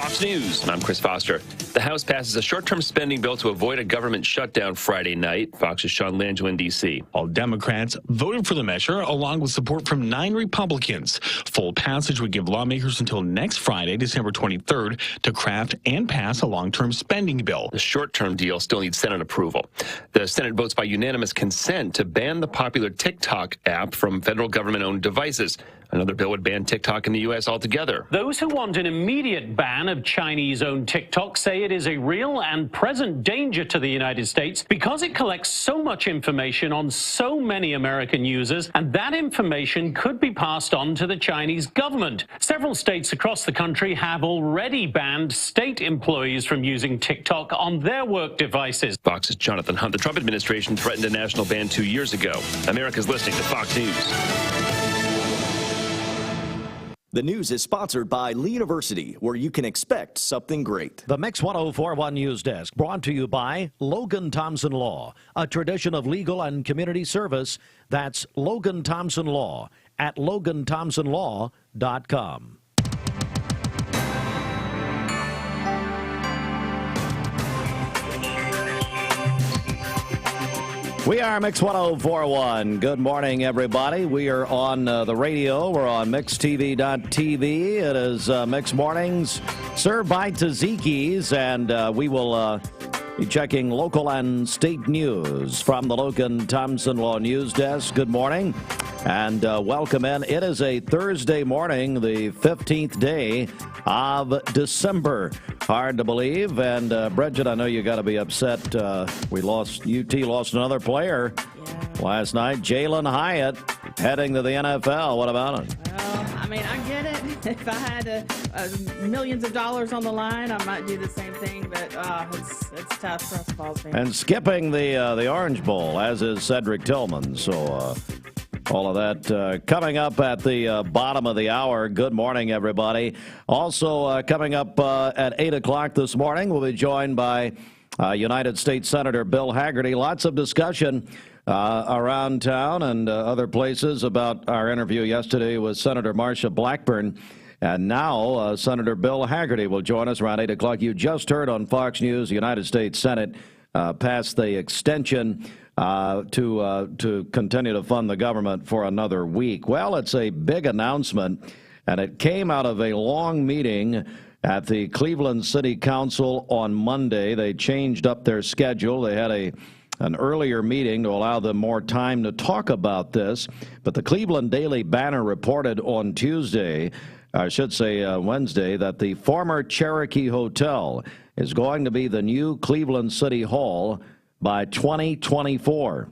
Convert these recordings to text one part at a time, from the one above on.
Fox News, I'm Chris Foster. The House passes a short-term spending bill to avoid a government shutdown Friday night. Fox's Sean Langell in D.C. All Democrats voted for the measure, along with support from 9 Republicans. Full passage would give lawmakers until next Friday, December 23rd, to craft and pass a long-term spending bill. The short-term deal still needs Senate approval. The Senate votes by unanimous consent to ban the popular TikTok app from federal government-owned devices. Another bill would ban TikTok in the U.S. altogether. Those who want an immediate ban of Chinese-owned TikTok say it is a real and present danger to the United States because it collects so much information on so many American users, and that information could be passed on to the Chinese government. Several states across the country have already banned state employees from using TikTok on their work devices. Fox's Jonathan Hunt. The Trump administration threatened a national ban 2 years ago. America's listening to Fox News. The news is sponsored by Lee University, where you can expect something great. The Mix 104.1 News Desk, brought to you by Logan Thompson Law, a tradition of legal and community service. That's Logan Thompson Law at LoganThompsonLaw.com. We are Mix 104.1. Good morning, everybody. We are on the radio. We're on MixTV.tv. It is Mix Mornings, served by Tzatziki's, and we will be checking local and state news from the Logan Thompson Law News Desk. Good morning, and welcome in. It is a Thursday morning, the 15th day of December. Hard to believe. And Bridget, I know you got to be upset. UT lost another player last night. Jalen Hyatt heading to the NFL. What about it? Well, I mean, I get it. If I had millions of dollars on the line, I might do the same thing. But it's tough for us Vols fans. And skipping the Orange Bowl, as is Cedric Tillman. So all of that coming up at the bottom of the hour. Good morning, everybody. Also coming up at 8 o'clock this morning, we'll be joined by United States Senator Bill Hagerty. Lots of discussion around town and other places about our interview yesterday with Senator Marsha Blackburn. And now Senator Bill Hagerty will join us around 8 o'clock. You just heard on Fox News, the United States Senate passed the extension to continue to fund the government for another week. Well, it's a big announcement, and it came out of a long meeting at the Cleveland City Council on Monday. They changed up their schedule. They had an earlier meeting to allow them more time to talk about this. But the Cleveland Daily Banner reported on Wednesday, that the former Cherokee Hotel is going to be the new Cleveland City Hall by 2024.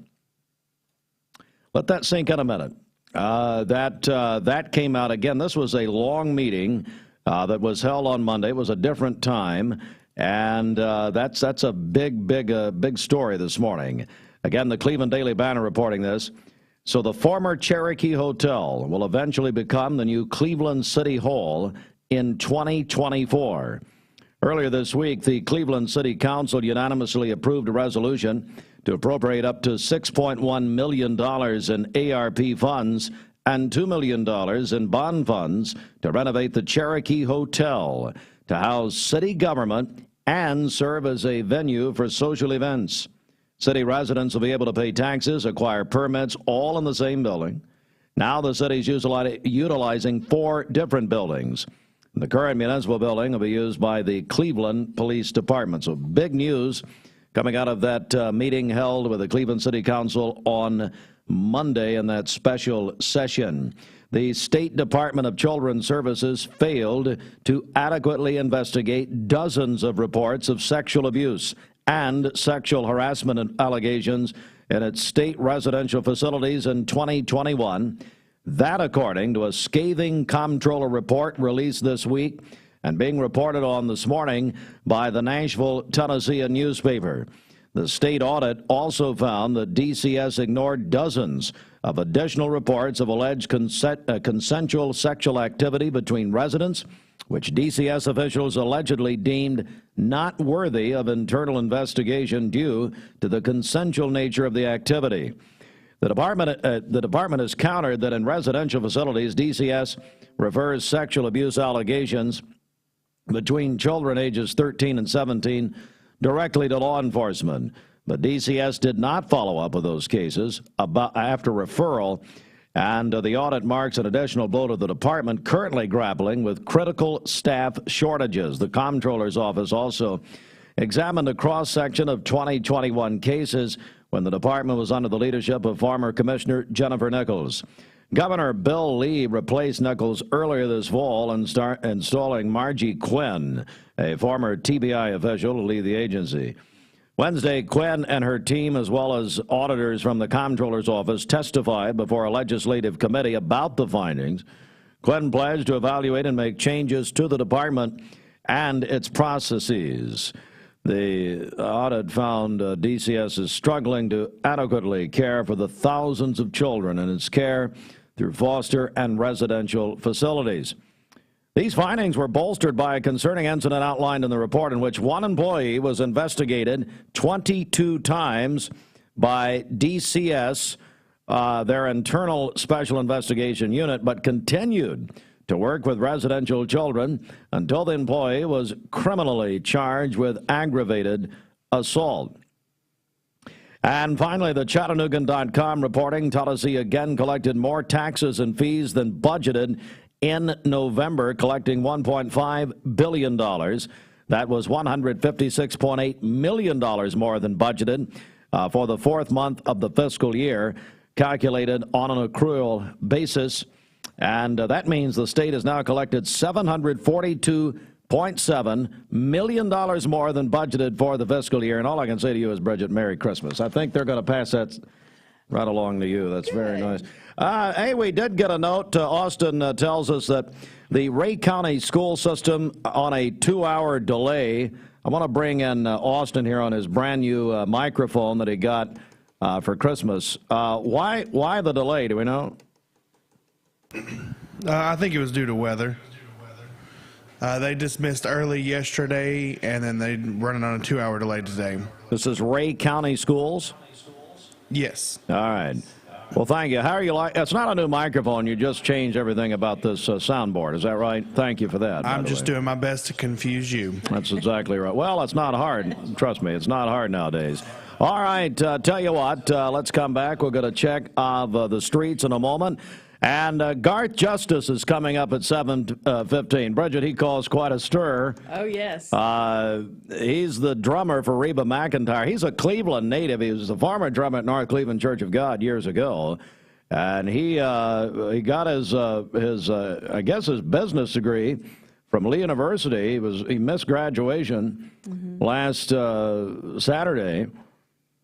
Let that sink in a minute. That came out again. This was a long meeting that was held on Monday. It was a different time, and that's a big story this morning. Again, the Cleveland Daily Banner reporting this. So the former Cherokee Hotel will eventually become the new Cleveland City Hall in 2024. Earlier this week, the Cleveland City Council unanimously approved a resolution to appropriate up to $6.1 million in ARP funds and $2 million in bond funds to renovate the Cherokee Hotel to house city government and serve as a venue for social events. City residents will be able to pay taxes, acquire permits, all in the same building. Now the city is utilizing 4 different buildings. The current municipal building will be used by the Cleveland Police Department. So big news coming out of that meeting held with the Cleveland City Council on Monday in that special session. The State Department of Children's Services failed to adequately investigate dozens of reports of sexual abuse and sexual harassment allegations in its state residential facilities in 2021. That, according to a scathing comptroller report released this week and being reported on this morning by the Nashville, Tennessee newspaper. The state audit also found that DCS ignored dozens of additional reports of alleged consensual sexual activity between residents, which DCS officials allegedly deemed not worthy of internal investigation due to the consensual nature of the activity. The department has countered that in residential facilities, DCS refers sexual abuse allegations between children ages 13 and 17 directly to law enforcement. But DCS did not follow up with those cases after referral, and the audit marks an additional blow to the department currently grappling with critical staff shortages. The Comptroller's office also examined a cross-section of 2021 cases when the department was under the leadership of former Commissioner Jennifer Nichols. Governor Bill Lee replaced Nichols earlier this fall and installing Margie Quinn, a former TBI official, to lead the agency. Wednesday, Quinn and her team, as well as auditors from the Comptroller's office, testified before a legislative committee about the findings. Quinn pledged to evaluate and make changes to the department and its processes. The audit found DCS is struggling to adequately care for the thousands of children in its care through foster and residential facilities. These findings were bolstered by a concerning incident outlined in the report in which one employee was investigated 22 times by DCS, their internal special investigation unit, but continued to work with residential children until the employee was criminally charged with aggravated assault. And finally, the Chattanoogan.com reporting Tennessee again collected more taxes and fees than budgeted in November, collecting $1.5 billion. That was $156.8 million more than budgeted for the fourth month of the fiscal year, calculated on an accrual basis. And that means the state has now collected $742.7 million more than budgeted for the fiscal year. And all I can say to you is, Bridget, Merry Christmas. I think they're going to pass that right along to you. That's very nice. Hey, we did get a note. Austin tells us that the Ray County school system on a 2-hour delay. I want to bring in Austin here on his brand new microphone that he got for Christmas. Why the delay? Do we know? I think it was due to weather. They dismissed early yesterday, and then they running on a 2-hour delay today. This is Ray County Schools? Yes. All right. Well, thank you. How are you like? It's not a new microphone. You just changed everything about this soundboard. Is that right? Thank you for that. I'm just doing my best to confuse you. That's exactly right. Well, it's not hard. Trust me, it's not hard nowadays. All right. Tell you what, let's come back. We're going to check of the streets in a moment. And Garth Justice is coming up at 7:15. Bridget, he caused quite a stir. Oh, yes. He's the drummer for Reba McEntire. He's a Cleveland native. He was a former drummer at North Cleveland Church of God years ago. And he got his I guess his business degree from Lee University. He missed graduation last Saturday.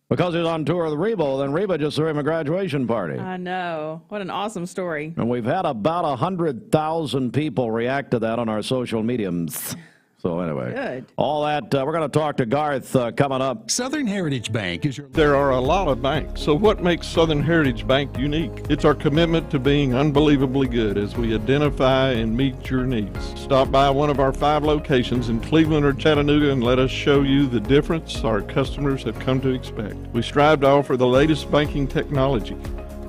Because he was on tour with Reba, then Reba just threw him a graduation party. I know. What an awesome story. And we've had about 100,000 people react to that on our social mediums. So anyway, good. All that, we're going to talk to Garth coming up. Southern Heritage Bank is your... There are a lot of banks, so what makes Southern Heritage Bank unique? It's our commitment to being unbelievably good as we identify and meet your needs. Stop by one of our 5 locations in Cleveland or Chattanooga and let us show you the difference our customers have come to expect. We strive to offer the latest banking technology,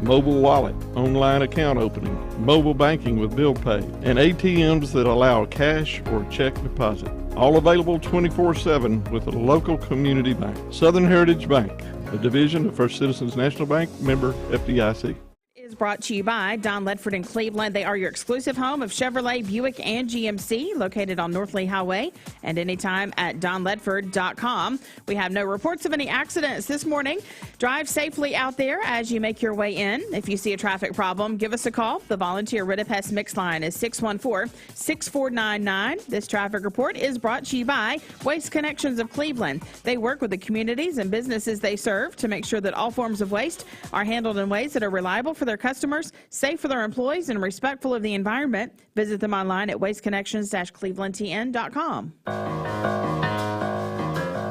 mobile wallet, online account opening, mobile banking with bill pay, and ATMs that allow cash or check deposit. All available 24/7 with a local community bank. Southern Heritage Bank, a division of First Citizens National Bank, member FDIC. Is brought to you by Don Ledford in Cleveland. They are your exclusive home of Chevrolet, Buick, and GMC, located on North Lee Highway and anytime at donledford.com. We have no reports of any accidents this morning. Drive safely out there as you make your way in. If you see a traffic problem, give us a call. The volunteer Rid-a-Pest Mix line is 614-6499. This traffic report is brought to you by Waste Connections of Cleveland. They work with the communities and businesses they serve to make sure that all forms of waste are handled in ways that are reliable for their customers, safe for their employees, and respectful of the environment. Visit them online at wasteconnections-clevelandtn.com.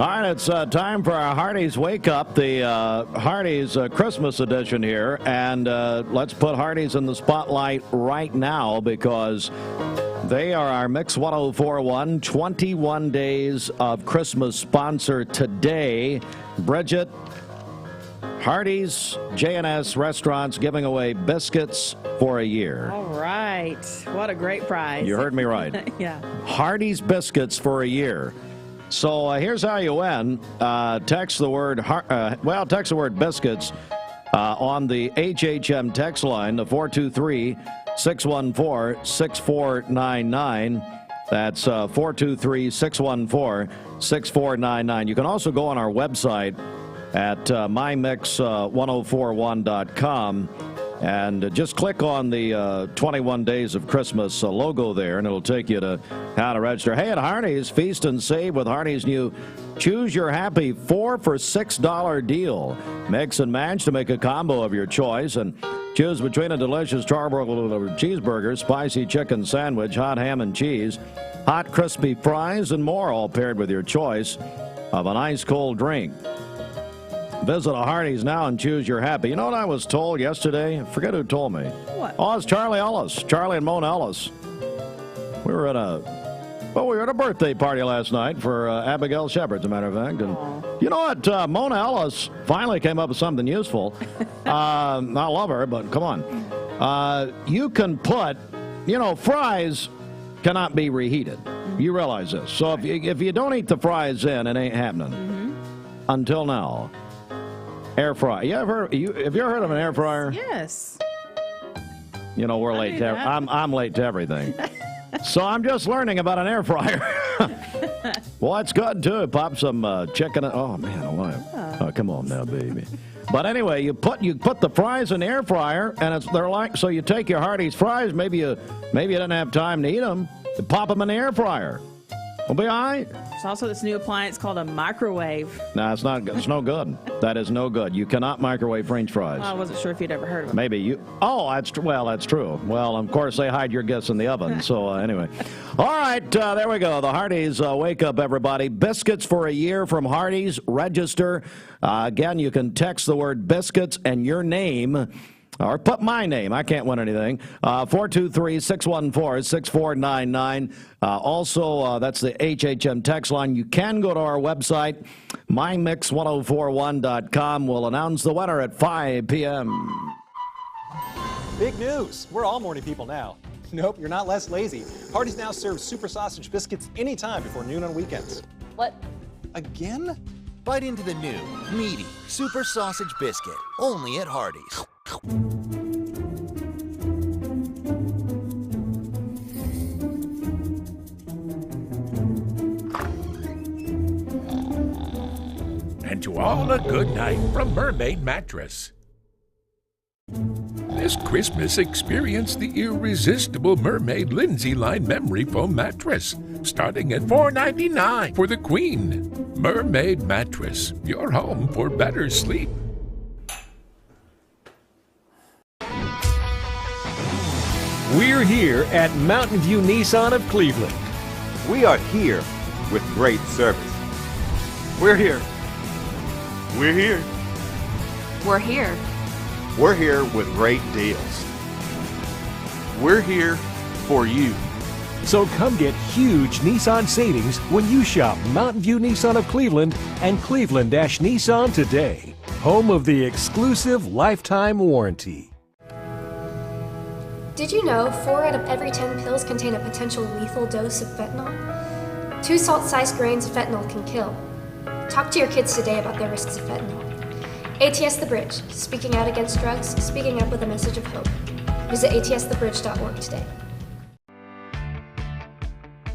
All right, it's time for our Hardee's Wake Up, the Hardee's Christmas edition here. And let's put Hardee's in the spotlight right now because they are our Mix 1041 21 Days of Christmas sponsor today. Bridget, Hardee's J&S Restaurants giving away biscuits for a year. All right. What a great prize. You heard me right. Yeah. Hardee's biscuits for a year. So here's how you win. Text the word biscuits on the HHM text line, the 423-614-6499. That's 423-614-6499. You can also go on our website at mymix1041.com and just click on the 21 Days of Christmas logo there, and it'll take you to how to register. Hey, at Hardee's, feast and save with Hardee's new Choose Your Happy 4 for $6 deal. Mix and match to make a combo of your choice and choose between a delicious charbroiled cheeseburger, spicy chicken sandwich, hot ham and cheese, hot crispy fries, and more, all paired with your choice of an ice cold drink. Visit a Hardee's now and choose your happy. You know what I was told yesterday? I forget who told me. What? Oh, it's Charlie Ellis. Charlie and Mona Ellis. We were at a birthday party last night for Abigail Shepard, as a matter of fact. And you know what? Mona Ellis finally came up with something useful. I love her, but come on. You can put, fries cannot be reheated. You realize this. So if you don't eat the fries in, it ain't happening. Until now. Air fryer. Have you ever heard of an air fryer? Yes. We're late to I'm late to everything. So I'm just learning about an air fryer. Well, it's good too. Pop some chicken. Oh man, oh, come on now, baby. But anyway, you put the fries in the air fryer, and so you take your Hardee's fries. Maybe you didn't have time to eat them. You pop them in the air fryer. We'll be all right. There's also this new appliance called a microwave. No, it's not. It's no good. That is no good. You cannot microwave French fries. Well, I wasn't sure if you'd ever heard of it. Maybe you. Oh, that's true. Well, of course they hide your gifts in the oven. So anyway, all right, there we go. The Hardee's wake up, everybody. Biscuits for a year from Hardee's. Register. Again, you can text the word biscuits and your name. Or put my name. I can't win anything. 423-614-6499. Also, that's the HHM text line. You can go to our website, mymix1041.com. We'll announce the winner at 5 p.m. Big news. We're all morning people now. Nope, you're not less lazy. Hardee's now serves super sausage biscuits anytime before noon on weekends. What? Again? Bite into the new, meaty, super sausage biscuit, only at Hardee's. And to all a good night from Mermaid Mattress. This Christmas, experience the irresistible Mermaid Lindsay Line Memory Foam Mattress, starting at $4.99 for the Queen. Mermaid Mattress, your home for better sleep. We're here at Mountain View Nissan of Cleveland. We are here with great service. We're here. We're here. We're here. We're here with great deals. We're here for you. So come get huge Nissan savings when you shop Mountain View Nissan of Cleveland and Cleveland-Nissan today. Home of the exclusive lifetime warranty. Did you know 4 out of every 10 pills contain a potential lethal dose of fentanyl? 2 salt-sized grains of fentanyl can kill. Talk to your kids today about the risks of fentanyl. ATS The Bridge, speaking out against drugs, speaking up with a message of hope. Visit atsthebridge.org today.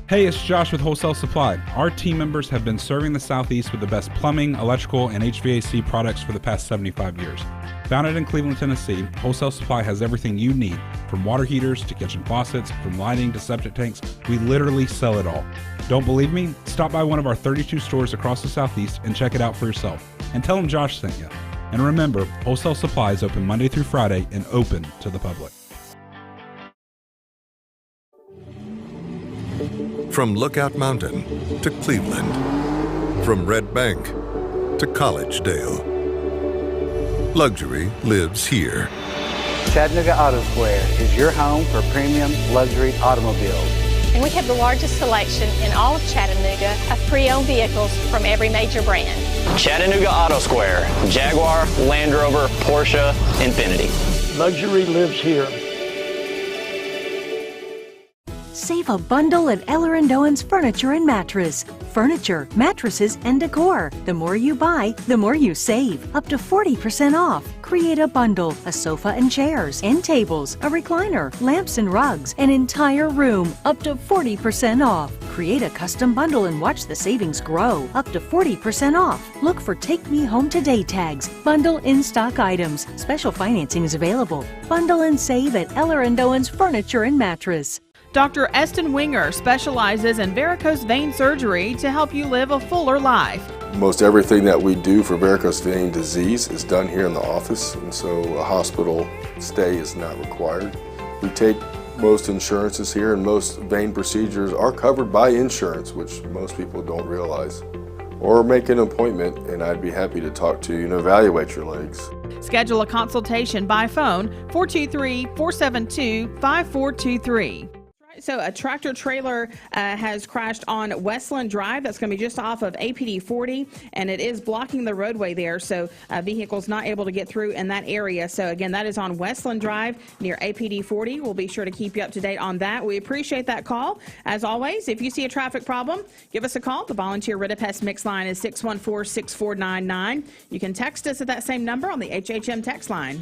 Hey, it's Josh with Wholesale Supply. Our team members have been serving the Southeast with the best plumbing, electrical, and HVAC products for the past 75 years. Founded in Cleveland, Tennessee, Wholesale Supply has everything you need, from water heaters to kitchen faucets, from lighting to septic tanks. We literally sell it all. Don't believe me? Stop by one of our 32 stores across the Southeast and check it out for yourself. And tell them Josh sent you. And remember, Wholesale Supply is open Monday through Friday and open to the public. From Lookout Mountain to Cleveland, from Red Bank to Collegedale, luxury lives here. Chattanooga Auto Square is your home for premium luxury automobiles. And we have the largest selection in all of Chattanooga of pre-owned vehicles from every major brand. Chattanooga Auto Square, Jaguar, Land Rover, Porsche, Infiniti. Luxury lives here. Save a bundle at Eller & Owen's Furniture and Mattress. Furniture, mattresses, and decor. The more you buy, the more you save. Up to 40% off. Create a bundle, a sofa and chairs, end tables, a recliner, lamps and rugs, an entire room. Up to 40% off. Create a custom bundle and watch the savings grow. Up to 40% off. Look for Take Me Home Today tags. Bundle in-stock items. Special financing is available. Bundle and save at Eller & Owen's Furniture and Mattress. Dr. Eston Winger specializes in varicose vein surgery to help you live a fuller life. Most everything that we do for varicose vein disease is done here in the office, and so a hospital stay is not required. We take most insurances here, and most vein procedures are covered by insurance, which most people don't realize. Or make an appointment, and I'd be happy to talk to you and evaluate your legs. Schedule a consultation by phone, 423-472-5423. So a tractor trailer has crashed on Westland Drive. That's going to be just off of APD 40, and it is blocking the roadway there, so vehicles not able to get through in that area. So again, that is on Westland Drive near APD 40. We'll be sure to keep you up to date on that. We appreciate that call. As always, if you see a traffic problem, give us a call. The volunteer Rid-A-Pest mix line is 614-6499. You can text us at that same number on the HHM text line.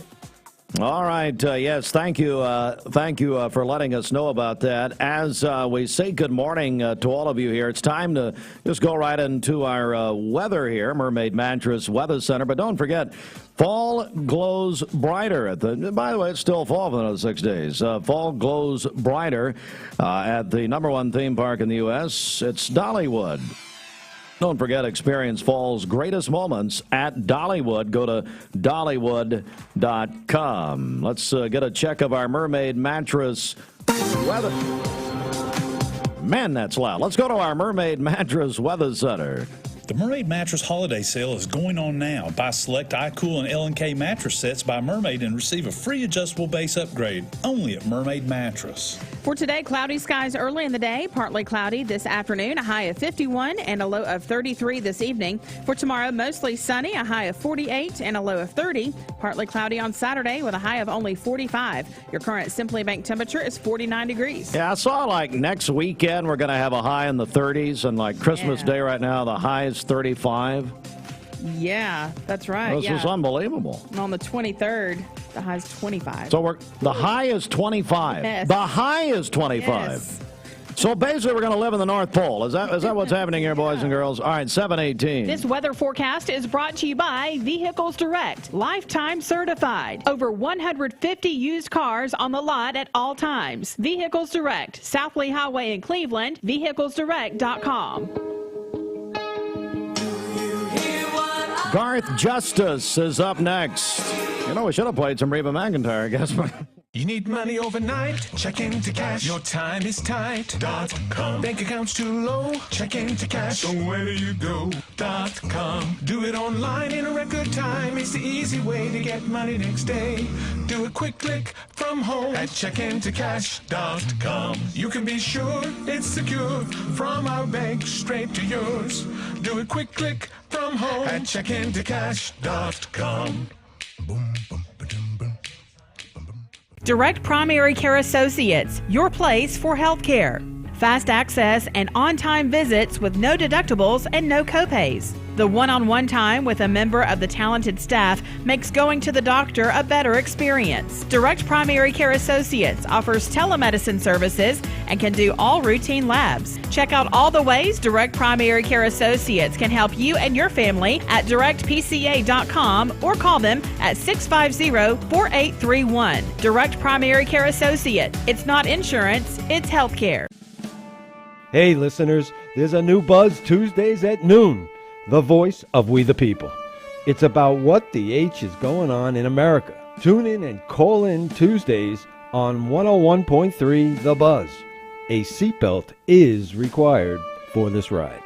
All right. Yes, thank you. Thank you for letting us know about that. As we say good morning to all of you here, it's time to just go right into our weather here, Mermaid Mattress Weather Center. But don't forget, fall glows brighter. By the way, it's still fall for another 6 days. Fall glows brighter at the #1 theme park in the U.S. It's Dollywood. Don't forget, experience fall's greatest moments at Dollywood. Go to Dollywood.com. Let's get a check of our Mermaid Mattress weather. Man, that's loud. Let's go to our Mermaid Mattress Weather Center. The Mermaid Mattress Holiday Sale is going on now. Buy select iCool and L&K mattress sets by Mermaid and receive a free adjustable base upgrade. Only at Mermaid Mattress. For today, cloudy skies early in the day, partly cloudy this afternoon, a high of 51 and a low of 33 this evening. For tomorrow, mostly sunny, a high of 48 and a low of 30. Partly cloudy on Saturday with a high of only 45. Your current Simply Bank temperature is 49 degrees. Yeah, I saw like next weekend we're going to have a high in the 30s, and like Christmas Day right now, the high is 35. Yeah, that's right. This is unbelievable. And on the 23rd, the high is 25. So the high is 25. Yes. The high is 25. Yes. So basically, we're going to live in the North Pole. Is that what's happening here, boys and girls? All right, 718. This weather forecast is brought to you by Vehicles Direct, lifetime certified. Over 150 used cars on the lot at all times. Vehicles Direct, South Lee Highway in Cleveland, vehiclesdirect.com. Garth Justice is up next. You know, we should have played some Reba McEntire, I guess. You need money overnight? Check into cash. Your time is tight. .com. Bank accounts too low? Check into cash. So where do you go? .com. Do it online in a record time. It's the easy way to get money next day. Do a quick click from home at checkintocash.com. You can be sure it's secure from our bank straight to yours. Do a quick click from home at checkintocash.com. Boom, boom. Direct Primary Care Associates, your place for health care. Fast access and on-time visits with no deductibles and no copays. The one-on-one time with a member of the talented staff makes going to the doctor a better experience. Direct Primary Care Associates offers telemedicine services and can do all routine labs. Check out all the ways Direct Primary Care Associates can help you and your family at directpca.com or call them at 650-4831. Direct Primary Care Associates. It's not insurance, it's health care. Hey listeners, there's a new Buzz Tuesdays at noon. The voice of We the People. It's about what the H is going on in America. Tune in and call in Tuesdays on 101.3 The Buzz. A seatbelt is required for this ride.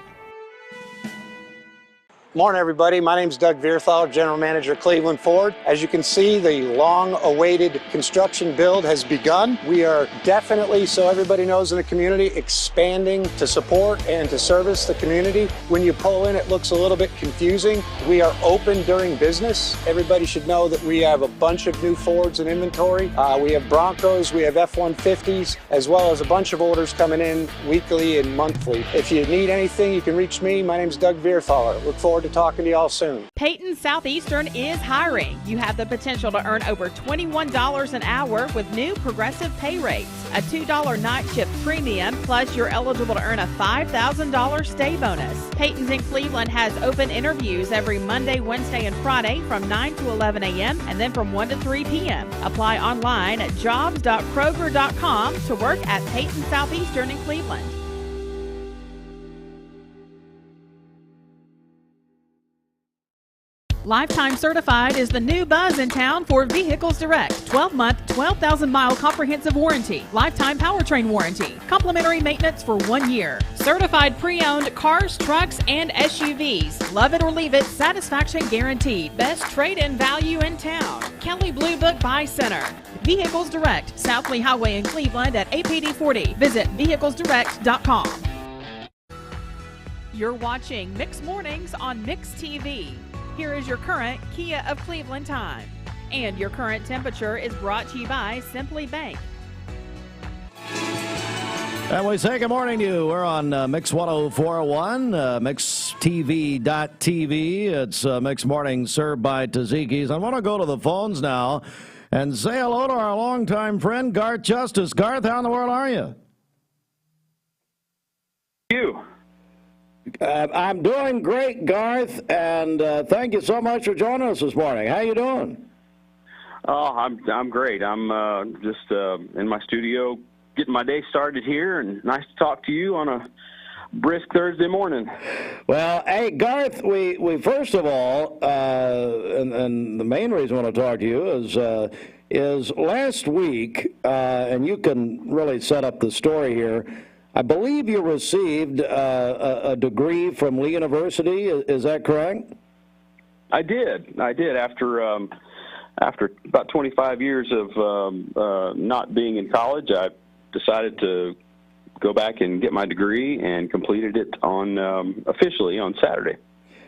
Morning, everybody. My name is Doug Vierthaler, General Manager, Cleveland Ford. As you can see, the long-awaited construction build has begun. We are definitely, so everybody knows in the community, expanding to support and to service the community. When you pull in, it looks a little bit confusing. We are open during business. Everybody should know that we have a bunch of new Fords in inventory. We have Broncos, we have F-150s, as well as a bunch of orders coming in weekly and monthly. If you need anything, you can reach me. My name is Doug Vierthaler. Look forward to talking to y'all soon. Peyton Southeastern is hiring. You have the potential to earn over $21 an hour with new progressive pay rates. A $2 night shift premium, plus you're eligible to earn a $5,000 stay bonus. Peyton's in Cleveland has open interviews every Monday, Wednesday, and Friday from 9 to 11 a.m. and then from 1 to 3 p.m. Apply online at jobs.kroger.com to work at Peyton Southeastern in Cleveland. Lifetime Certified is the new buzz in town for Vehicles Direct. 12-month, 12,000-mile comprehensive warranty, lifetime powertrain warranty, complimentary maintenance for 1 year. Certified pre-owned cars, trucks, and SUVs. Love it or leave it, satisfaction guaranteed. Best trade-in value in town. Kelly Blue Book Buy Center. Vehicles Direct, South Lee Highway in Cleveland at APD 40. Visit vehiclesdirect.com. You're watching Mix Mornings on Mix TV. Here is your current Kia of Cleveland time. And your current temperature is brought to you by Simply Bank. And we say good morning to you. We're on Mix 104.1, MixTV.tv. It's Mix Morning served by Tzatziki's. I want to go to the phones now and say hello to our longtime friend, Garth Justice. Garth, how in the world are you? You. I'm doing great, Garth, and thank you so much for joining us this morning. How you doing? Oh, I'm great. I'm just in my studio getting my day started here, and nice to talk to you on a brisk Thursday morning. Well, hey, Garth, we first of all, and the main reason I want to talk to you is last week, and you can really set up the story here. I believe you received a degree from Lee University. Is that correct? I did. After about 25 years of not being in college, I decided to go back and get my degree and completed it on officially on Saturday.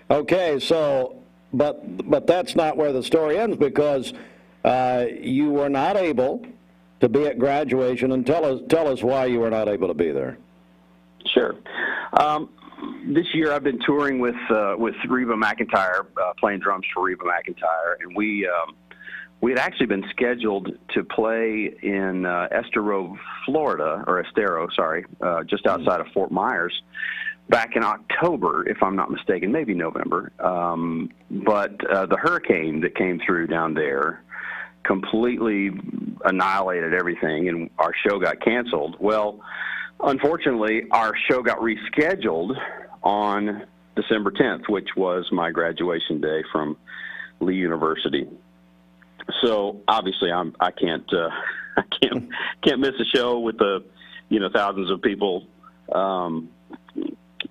Okay, so but that's not where the story ends, because you were not able to be at graduation, and tell us why you were not able to be there. Sure. This year I've been touring with Reba McEntire, playing drums for Reba McEntire, and we had actually been scheduled to play in Estero, sorry, just outside of Fort Myers, back in October, if I'm not mistaken, maybe November. But the hurricane that came through down there completely annihilated everything, and our show got canceled. Well, unfortunately, our show got rescheduled on December 10th, which was my graduation day from Lee University. So obviously, I can't miss a show with the thousands of people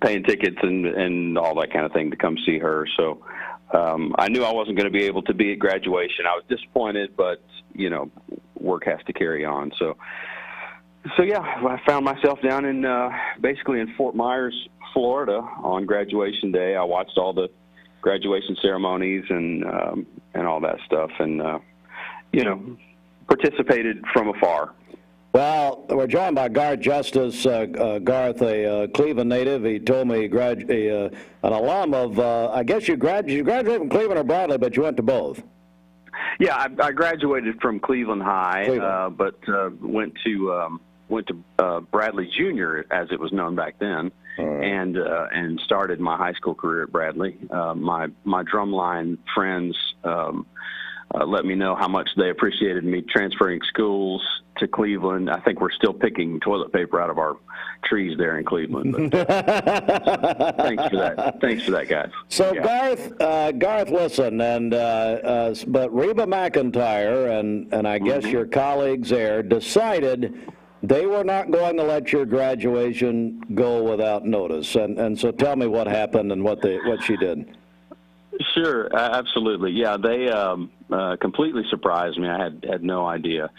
paying tickets and all that kind of thing to come see her. So I knew I wasn't going to be able to be at graduation. I was disappointed, but work has to carry on. So yeah, I found myself down in basically in Fort Myers, Florida on graduation day. I watched all the graduation ceremonies and all that stuff, and participated from afar. Well, we're joined by Garth Justice. Garth, a Cleveland native. He told me an alum of, I guess you graduated from Cleveland or Bradley, but you went to both. Yeah, I graduated from Cleveland High, but went to Bradley Junior, as it was known back then, and started my high school career at Bradley. My drumline friends let me know how much they appreciated me transferring schools to Cleveland. I think we're still picking toilet paper out of our trees there in Cleveland. But, thanks for that, guys. So yeah. Garth, listen, and but Reba McEntire and I guess your colleagues there decided they were not going to let your graduation go without notice. And so tell me what happened and what she did. Sure, absolutely. Yeah, they completely surprised me. I had no idea.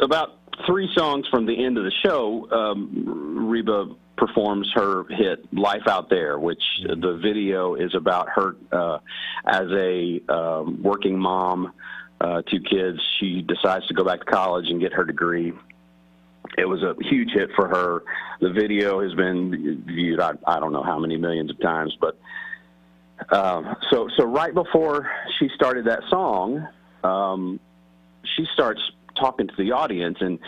About 3 songs from the end of the show, Reba performs her hit "Life Out There," which the video is about her as a working mom, 2 kids. She decides to go back to college and get her degree. It was a huge hit for her. The video has been viewed, I don't know how many millions of times, but so right before she started that song, she starts talking to the audience, and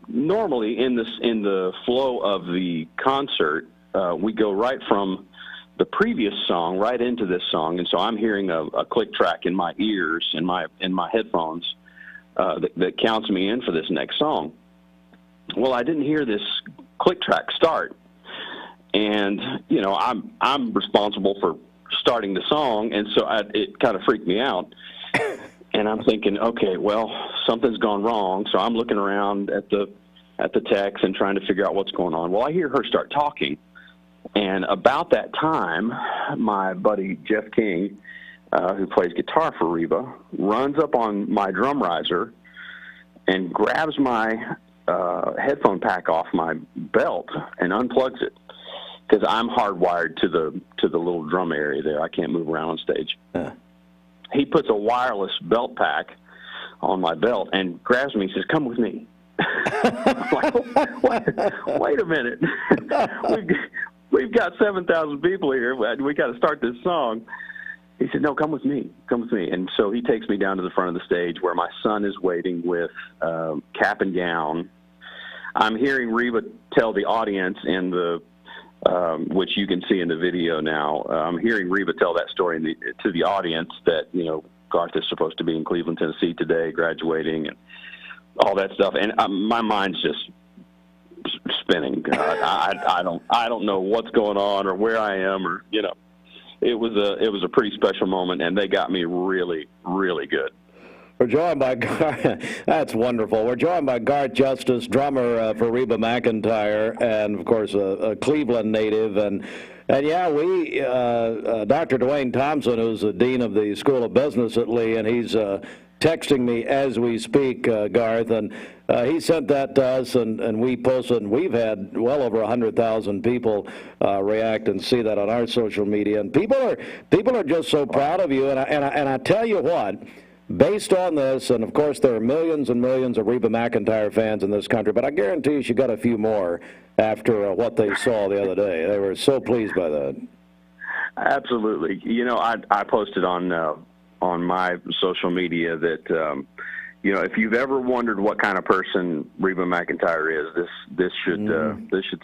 normally in the flow of the concert, we go right from the previous song right into this song, and so I'm hearing a click track in my ears, in my headphones, that counts me in for this next song. Well, I didn't hear this click track start, and I'm responsible for starting the song, and so it kind of freaked me out. And I'm thinking, okay, well, something's gone wrong. So I'm looking around at the text and trying to figure out what's going on. Well, I hear her start talking, and about that time, my buddy Jeff King, who plays guitar for Reba, runs up on my drum riser and grabs my headphone pack off my belt and unplugs it, because I'm hardwired to the little drum area there. I can't move around on stage. He puts a wireless belt pack on my belt and grabs me and says, "Come with me." I'm like, wait a minute. We've got 7,000 people here. We got to start this song. He said, "No, come with me. Come with me." And so he takes me down to the front of the stage where my son is waiting with cap and gown. I'm hearing Reba tell the audience in the which you can see in the video now. I'm hearing Reba tell that story to the audience that, Garth is supposed to be in Cleveland, Tennessee today, graduating and all that stuff. And my mind's just spinning. I don't know what's going on or where I am, or, it was a pretty special moment, and they got me really, really good. We're joined by that's wonderful. We're joined by Garth Justice, drummer for Reba McEntire, and of course a Cleveland native. And yeah, we Dr. Dwayne Thompson, who's the dean of the School of Business at Lee, and he's texting me as we speak, Garth, and he sent that to us, and we posted, and we've had well over 100,000 people react and see that on our social media, and people are just so proud of you, and I tell you what. Based on this, and of course there are millions and millions of Reba McEntire fans in this country, but I guarantee you she got a few more after what they saw the other day. They were so pleased by that. Absolutely. I posted on my social media that, if you've ever wondered what kind of person Reba McEntire is, this should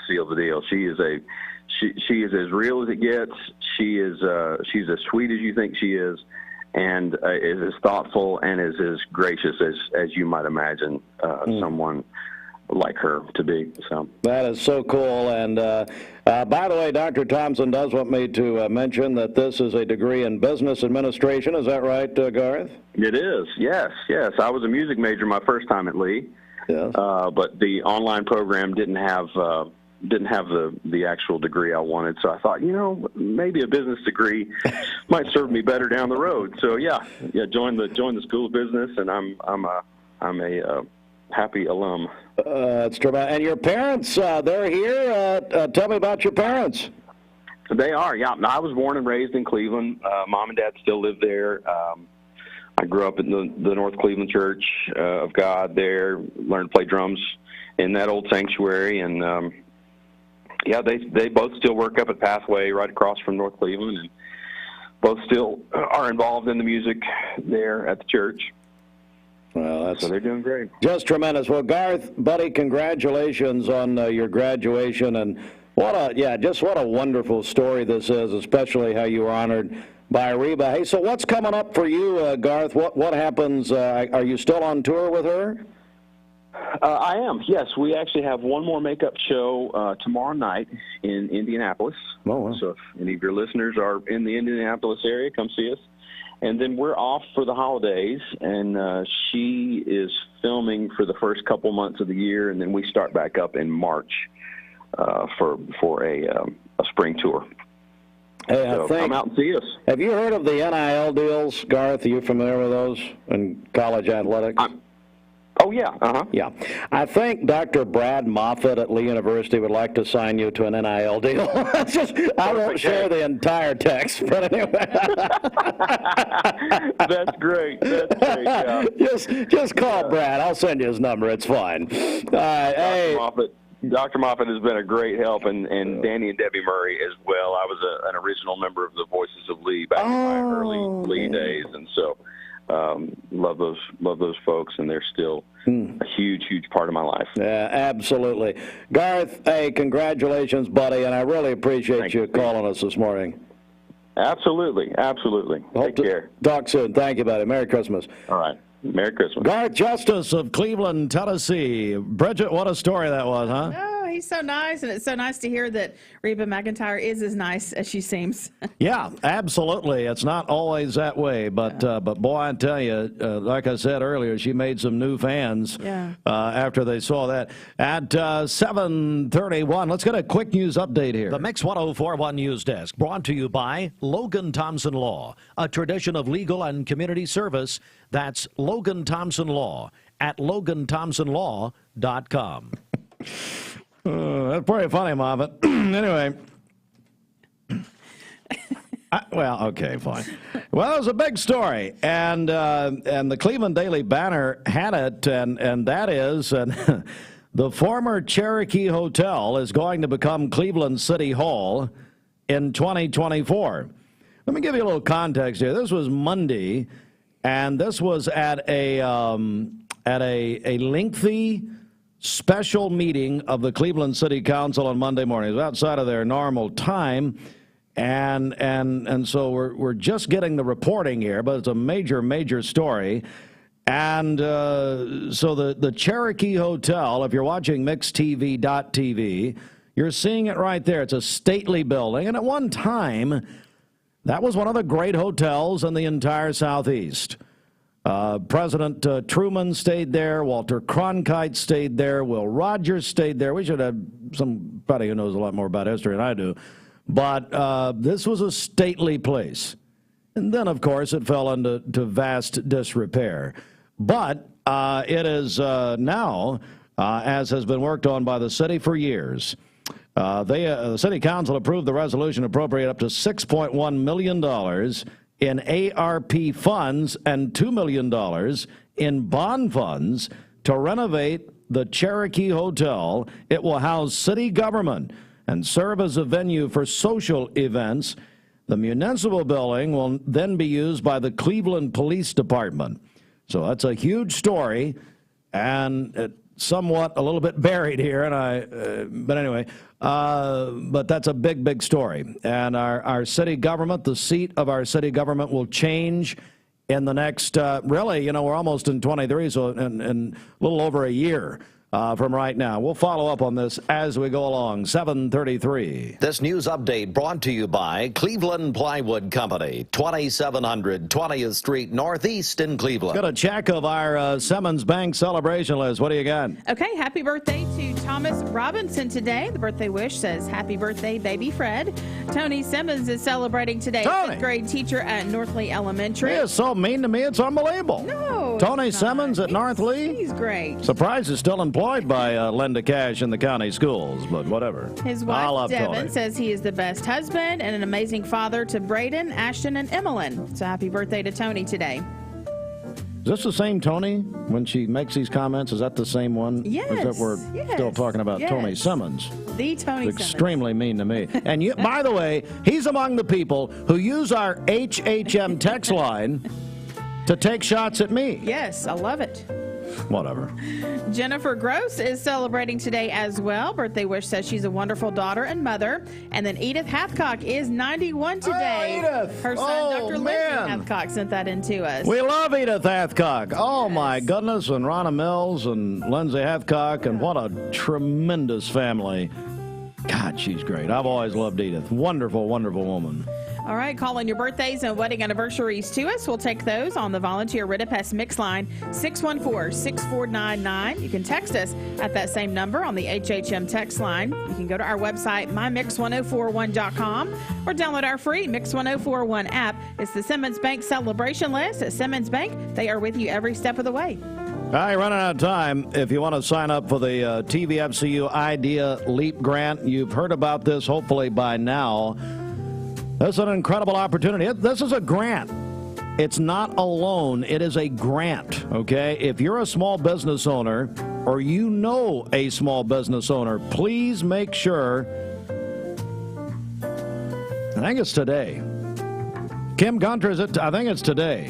seal the deal. She is as real as it gets. She's as sweet as you think she is, and is as thoughtful and is as gracious as you might imagine someone like her to be. So that is so cool. And by the way, Dr. Thompson does want me to mention that this is a degree in business administration. Is that right, Garth? It is. Yes. I was a music major my first time at Lee. Yes. But the online program didn't have the actual degree I wanted, so I thought, maybe a business degree might serve me better down the road. So joined the School of Business, and I'm a happy alum. That's true. And your parents, they're here. Tell me about your parents. They are. Yeah, I was born and raised in Cleveland. Mom and Dad still live there. I grew up in the North Cleveland Church of God there. Learned to play drums in that old sanctuary, and they both still work up at Pathway right across from North Cleveland, and both still are involved in the music there at the church. Well, so they're doing great. Just tremendous. Well, Garth, buddy, congratulations on your graduation, and what a wonderful story this is, especially how you were honored by Reba. Hey, so what's coming up for you, Garth? What happens? Are you still on tour with her? I am, yes. We actually have one more makeup show tomorrow night in Indianapolis. Oh, wow. So if any of your listeners are in the Indianapolis area, come see us. And then we're off for the holidays, and she is filming for the first couple months of the year, and then we start back up in March for a spring tour. Hey, So come out and see us. Have you heard of the NIL deals, Garth? Are you familiar with those in college athletics? Oh, yeah. Uh-huh. Yeah. I think Dr. Brad Moffitt at Lee University would like to sign you to an NIL deal. I won't share the entire text, but anyway. That's great. That's great. Yeah. Just call Brad. I'll send you his number. It's fine. Dr. Moffitt has been a great help, and Danny and Debbie Murray as well. I was an original member of the Voices of Lee back in my early Lee days, and so love those folks, and they're still a huge part of my life. Yeah, absolutely. Garth, hey, congratulations, buddy, and I really appreciate you calling us this morning. Absolutely. Take care. Talk soon. Thank you, buddy. Merry Christmas. All right. Merry Christmas. Garth Justice of Cleveland, Tennessee. Bridget, what a story that was, huh? Oh, he's so nice, and it's so nice to hear that Reba McEntire is as nice as she seems. Yeah, absolutely. It's not always that way, but boy, I tell you, like I said earlier, she made some new fans after they saw that. At 7:31, let's get a quick news update here. The Mix 104.1 News Desk, brought to you by Logan Thompson Law, a tradition of legal and community service. That's Logan Thompson Law at LoganThompsonLaw.com. That's pretty funny, Moffat. Anyway. Okay, fine. Well, it was a big story, and the Cleveland Daily Banner had it, and that is, the former Cherokee Hotel is going to become Cleveland City Hall in 2024. Let me give you a little context here. This was Monday, and this was at a lengthy special meeting of the Cleveland City Council on Monday morning. It was outside of their normal time, and so we're just getting the reporting here, but it's a major story. And so the Cherokee Hotel, if you're watching MixTV.tv, you're seeing it right there. It's a stately building, and at one time, that was one of the great hotels in the entire Southeast. President Truman stayed there. Walter Cronkite stayed there. Will Rogers stayed there. We should have somebody who knows a lot more about history than I do. But this was a stately place. And then, of course, it fell into vast disrepair. But it is now, as has been worked on by the city for years, the City Council approved the resolution to appropriate up to $6.1 million in ARP funds and $2 million in bond funds to renovate the Cherokee Hotel. It will house city government and serve as a venue for social events. The municipal building will then be used by the Cleveland Police Department. So that's a huge story, and somewhat a little bit buried here, and but anyway, but that's a big story. And our city government, the seat of our city government, will change in the next, really, we're almost in 23, so in a little over a year from right now. We'll follow up on this as we go along. 7:33. This news update brought to you by Cleveland Plywood Company, 2700 20th Street Northeast in Cleveland. Got a check of our Simmons Bank celebration list. What do you got? Okay, happy birthday to Thomas Robinson today. The birthday wish says, happy birthday, baby Fred. Tony Simmons is celebrating today. Tony. 5th grade teacher at North Lee Elementary. He is so mean to me, it's unbelievable. No, Tony Simmons at North Lee? He's great. Surprised he's still employed by Linda Cash in the county schools, but whatever. His I wife, love Devin, Tony. says he is the best husband and an amazing father to Braden, Ashton, and Emmeline. So happy birthday to Tony today. Is this the same Tony when she makes these comments? Is that the same one? Yes. Or is that we're still talking about Tony Simmons? The Tony Simmons. Extremely mean to me. And you, by the way, he's among the people who use our HHM text line to take shots at me. Yes, I love it. Whatever. Jennifer Gross is celebrating today as well. Birthday wish says she's a wonderful daughter and mother. And then Edith Hathcock is 91 today. Oh, Edith. Her son, Dr. Lindsay Hathcock, sent that in to us. We love Edith Hathcock. Oh, my goodness. And Ronna Mills and Lindsay Hathcock. And what a tremendous family. God, she's great. I've always loved Edith. Wonderful, wonderful woman. All right, call in your birthdays and wedding anniversaries to us. We'll take those on the Volunteer Ridipest Mix line, 614-6499. You can text us at that same number on the HHM text line. You can go to our website, mymix1041.com, or download our free Mix 1041 app. It's the Simmons Bank Celebration List. At Simmons Bank, they are with you every step of the way. All right, running out of time. If you want to sign up for the TVFCU Idea Leap Grant, you've heard about this hopefully by now. That's an incredible opportunity. This is a grant. It's not a loan. It is a grant, okay? If you're a small business owner or you know a small business owner, please make sure. I think it's today. Kim Gunter, is it? I think it's today.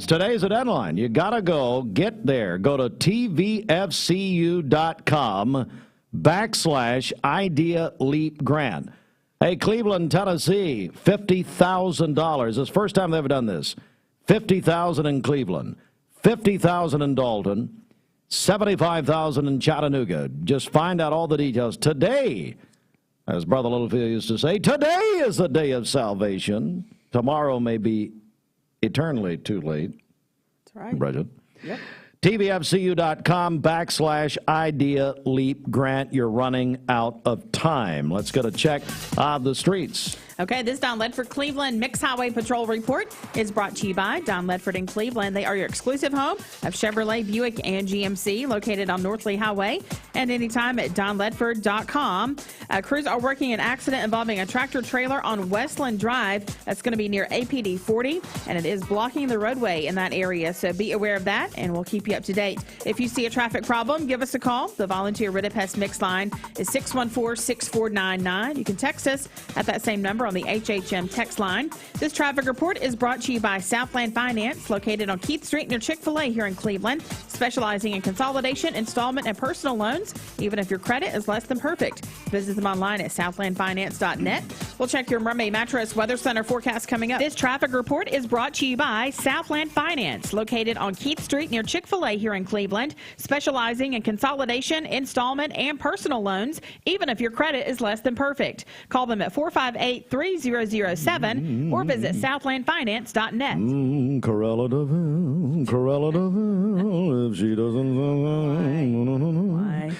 Today's the deadline. You got to go. Get there. Go to tvfcu.com/Idea Leap Grant. Hey, Cleveland, Tennessee, $50,000. It's the first time they've ever done this. $50,000 in Cleveland, $50,000 in Dalton, $75,000 in Chattanooga. Just find out all the details. Today, as Brother Littlefield used to say, today is the day of salvation. Tomorrow may be eternally too late. That's right. Bridget. Yep. tvfcu.com/Idea Leap Grant. You're running out of time. Let's get a check of the streets. Okay, this Don Ledford Cleveland Mix Highway Patrol Report is brought to you by Don Ledford in Cleveland. They are your exclusive home of Chevrolet, Buick, and GMC, located on North Lee Highway, and anytime at donledford.com. Crews are working an accident involving a tractor trailer on Westland Drive. That's going to be near APD 40, and it is blocking the roadway in that area, so be aware of that, and we'll keep you up to date. If you see a traffic problem, give us a call. The Volunteer Ridipest Mix line is 614-6499. You can text us at that same number on the HHM text line. This traffic report is brought to you by Southland Finance, located on Keith Street near Chick-fil-A here in Cleveland, specializing in consolidation, installment, and personal loans, even if your credit is less than perfect. Visit them online at southlandfinance.net. We'll check your Mermaid Mattress Weather Center forecast coming up. This traffic report is brought to you by Southland Finance, located on Keith Street near Chick-fil-A here in Cleveland, specializing in consolidation, installment, and personal loans, even if your credit is less than perfect. Call them at 458-3007 or visit southlandfinance.net. Corella Deville, if she doesn't. Why?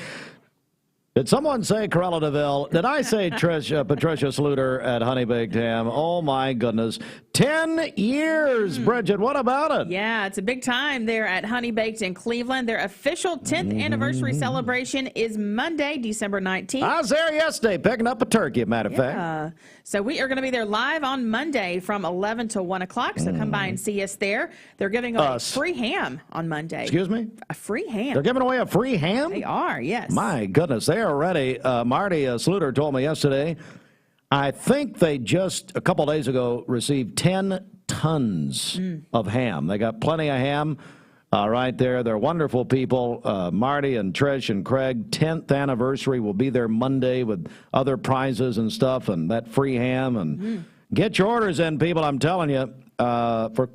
Did someone say Corella Deville? Did I say Patricia Sluter at Honey Baked Ham? Oh, my goodness. 10 years, Bridget. What about it? Yeah, it's a big time there at Honey Baked in Cleveland. Their official 10th anniversary celebration is Monday, December 19th. I was there yesterday picking up a turkey, as a matter of fact. So we are going to be there live on Monday from 11 to 1 o'clock. So come by and see us there. They're giving away free ham on Monday. Excuse me? A free ham. They're giving away a free ham? They are, yes. My goodness, they are ready. Marty Sluter told me yesterday, I think they just a couple days ago received 10 tons of ham. They got plenty of ham right there. They're wonderful people. Marty and Trish and Craig, 10th anniversary will be there Monday with other prizes and stuff and that free ham. And get your orders in, people. I'm telling you, for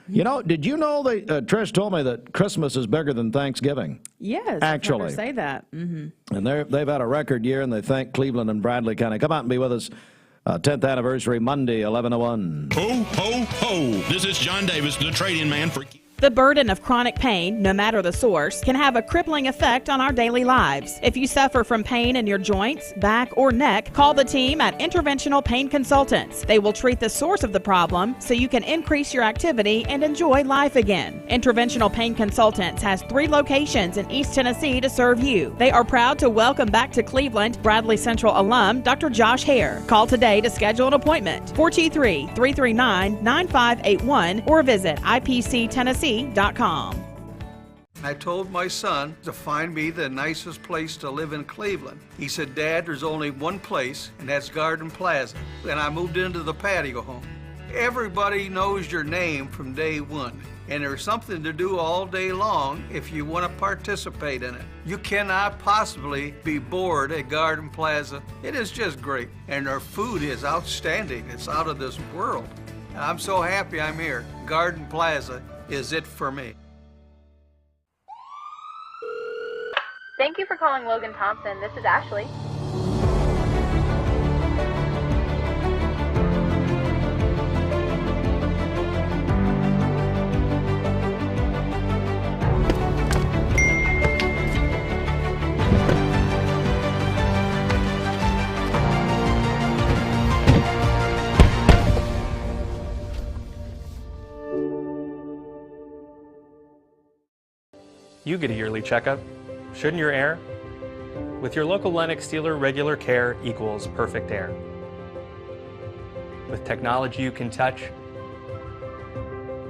you know, did you know that Trish told me that Christmas is bigger than Thanksgiving? Yes, actually. I've heard her say that. And they've had a record year, and they thank Cleveland and Bradley County. Come out and be with us. 10th anniversary Monday, 11 to 1. Ho, ho, ho. This is John Davis, the trading man for... The burden of chronic pain, no matter the source, can have a crippling effect on our daily lives. If you suffer from pain in your joints, back, or neck, call the team at Interventional Pain Consultants. They will treat the source of the problem so you can increase your activity and enjoy life again. Interventional Pain Consultants has 3 locations in East Tennessee to serve you. They are proud to welcome back to Cleveland Bradley Central alum Dr. Josh Hare. Call today to schedule an appointment. 423-339-9581 or visit IPCTennessee.com. I told my son to find me the nicest place to live in Cleveland. He said, Dad, there's only one place, and that's Garden Plaza. And I moved into the patio home. Everybody knows your name from day one, and there's something to do all day long if you want to participate in it. You cannot possibly be bored at Garden Plaza. It is just great, and their food is outstanding. It's out of this world. I'm so happy I'm here. Garden Plaza is it for me. Thank you for calling Logan Thompson. This is Ashley. You get a yearly checkup. Shouldn't your air? With your local Lennox dealer, regular care equals perfect air. With technology you can touch,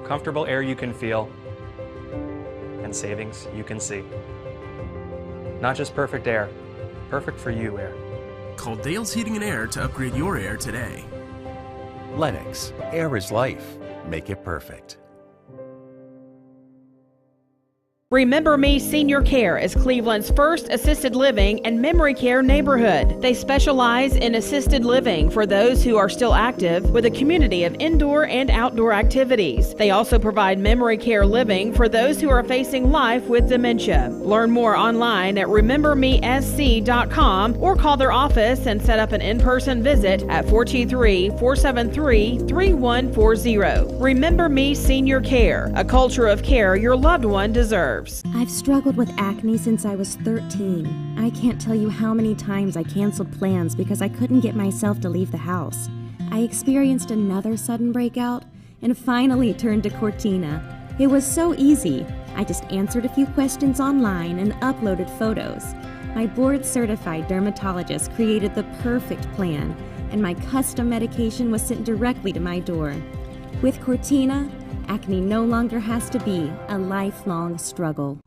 comfortable air you can feel, and savings you can see. Not just perfect air, perfect for you air. Call Dale's Heating and Air to upgrade your air today. Lennox, air is life. Make it perfect. Remember Me Senior Care is Cleveland's first assisted living and memory care neighborhood. They specialize in assisted living for those who are still active with a community of indoor and outdoor activities. They also provide memory care living for those who are facing life with dementia. Learn more online at remembermesc.com or call their office and set up an in-person visit at 423-473-3140. Remember Me Senior Care, a culture of care your loved one deserves. I've struggled with acne since I was 13. I can't tell you how many times I canceled plans because I couldn't get myself to leave the house. I experienced another sudden breakout and finally turned to Cortina. It was so easy. I just answered a few questions online and uploaded photos. My board-certified dermatologist created the perfect plan, and my custom medication was sent directly to my door. With Cortina, acne no longer has to be a lifelong struggle.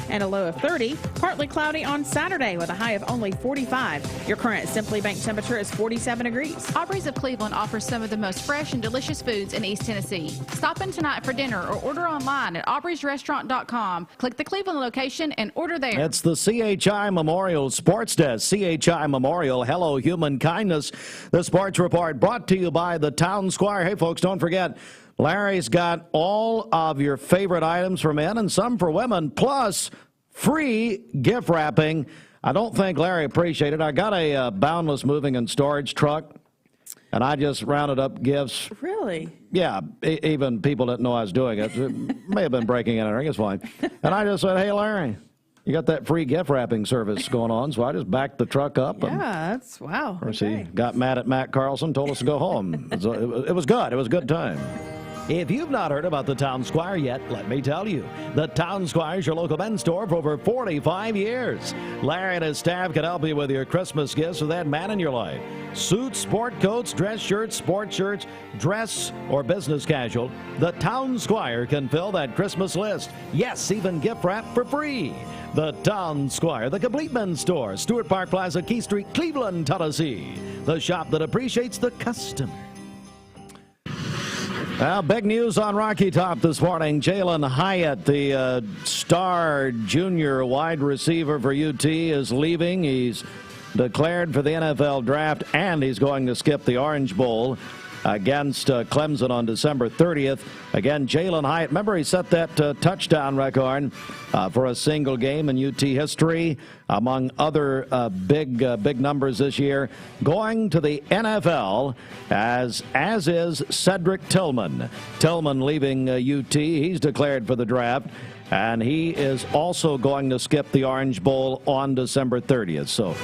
And a low of 30. Partly cloudy on Saturday with a high of only 45. Your current Simply Bank temperature is 47 degrees. Aubrey's of Cleveland offers some of the most fresh and delicious foods in East Tennessee. Stop in tonight for dinner or order online at aubreysrestaurant.com. Click the Cleveland location and order there. It's the CHI Memorial Sports Desk. CHI Memorial, hello human kindness. The Sports Report brought to you by the Town Squire. Hey folks, don't forget, Larry's got all of your favorite items for men and some for women, plus free gift wrapping. I don't think Larry appreciated it. I got a Boundless moving and storage truck, and I just rounded up gifts. Really? Yeah, even people didn't know I was doing it. It may have been breaking in. I think it's fine. And I just said, hey, Larry, you got that free gift wrapping service going on, so I just backed the truck up. Yeah, that's, wow. Of course, he got mad at Matt Carlson, told us to go home. It was good. It was a good time. If you've not heard about the Town Squire yet, let me tell you. The Town Squire is your local men's store for over 45 years. Larry and his staff can help you with your Christmas gifts for that man in your life. Suits, sport coats, dress shirts, sport shirts, dress or business casual. The Town Squire can fill that Christmas list. Yes, even gift wrap for free. The Town Squire, the complete men's store, Stewart Park Plaza, Key Street, Cleveland, Tennessee. The shop that appreciates the customer. Well, big news on Rocky Top this morning. Jalen Hyatt, the star junior wide receiver for UT, is leaving. He's declared for the NFL draft, and he's going to skip the Orange Bowl against Clemson on December 30th. Again, Jalen Hyatt, remember he set that touchdown record for a single game in UT history, among other big numbers this year. Going to the NFL, as is Cedric Tillman. Tillman leaving UT. He's declared for the draft, and he is also going to skip the Orange Bowl on December 30th. So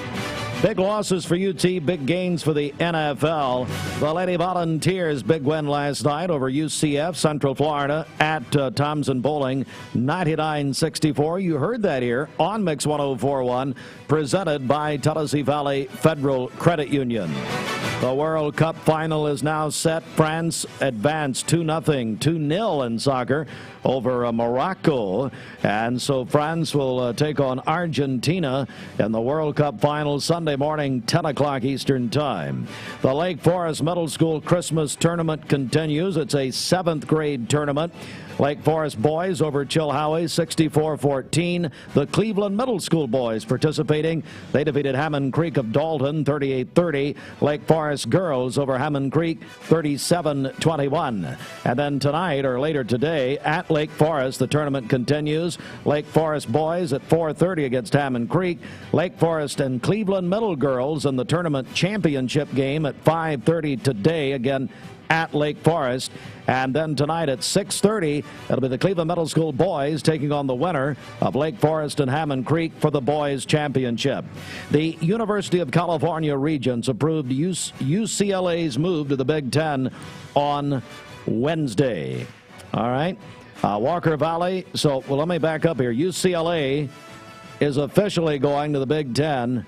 big losses for UT, big gains for the NFL. The Lady Volunteers, big win last night over UCF, Central Florida, at Thompson Bowling, 99-64. You heard that here on Mix 104.1, presented by Tennessee Valley Federal Credit Union. The World Cup final is now set. France advanced 2-0 in soccer over Morocco. And so France will take on Argentina in the World Cup final Sunday morning, 10 o'clock Eastern Time. The Lake Forest Middle School Christmas Tournament continues. It's a 7th grade tournament. Lake Forest boys over Chilhowie, 64-14. The Cleveland Middle School boys participating. They defeated Hammond Creek of Dalton, 38-30. Lake Forest Forest girls over Hammond Creek 37-21. And then tonight or later today at Lake Forest, the tournament continues. Lake Forest boys at 4:30 against Hammond Creek. Lake Forest and Cleveland Middle girls in the tournament championship game at 5:30 today, again at Lake Forest. And then tonight at 6:30, it'll be the Cleveland Middle School boys taking on the winner of Lake Forest and Hammond Creek for the boys championship. The University of California Regents approved UCLA's move to the Big Ten on Wednesday. All right. Walker Valley. So, well, let me back up here. UCLA is officially going to the Big Ten.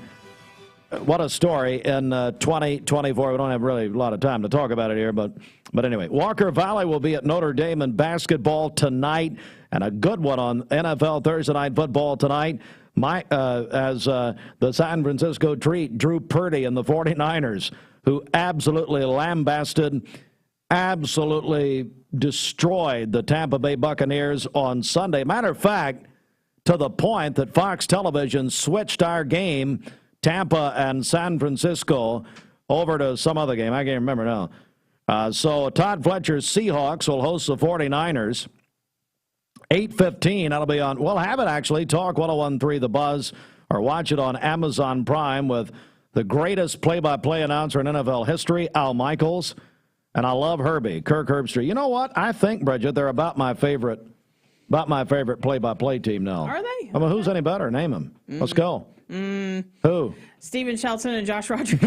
What a story in 2024. We don't have really a lot of time to talk about it here, but anyway, Walker Valley will be at Notre Dame in basketball tonight, and a good one on NFL Thursday Night Football tonight. The San Francisco treat, Drew Purdy and the 49ers, who absolutely lambasted, absolutely destroyed the Tampa Bay Buccaneers on Sunday. Matter of fact, to the point that Fox Television switched our game, Tampa and San Francisco, over to some other game. I can't remember now. So Todd Fletcher's Seahawks will host the 49ers. 8:15, that'll be on, we'll have it actually, Talk 101.3 The Buzz, or watch it on Amazon Prime with the greatest play-by-play announcer in NFL history, Al Michaels. And I love Herbie, Kirk Herbstreit. You know what? I think, Bridget, they're about my favorite play-by-play team now. Are they? I mean, who's any better? Name them. Let's go. Who? Stephen Shelton and Josh Rogers.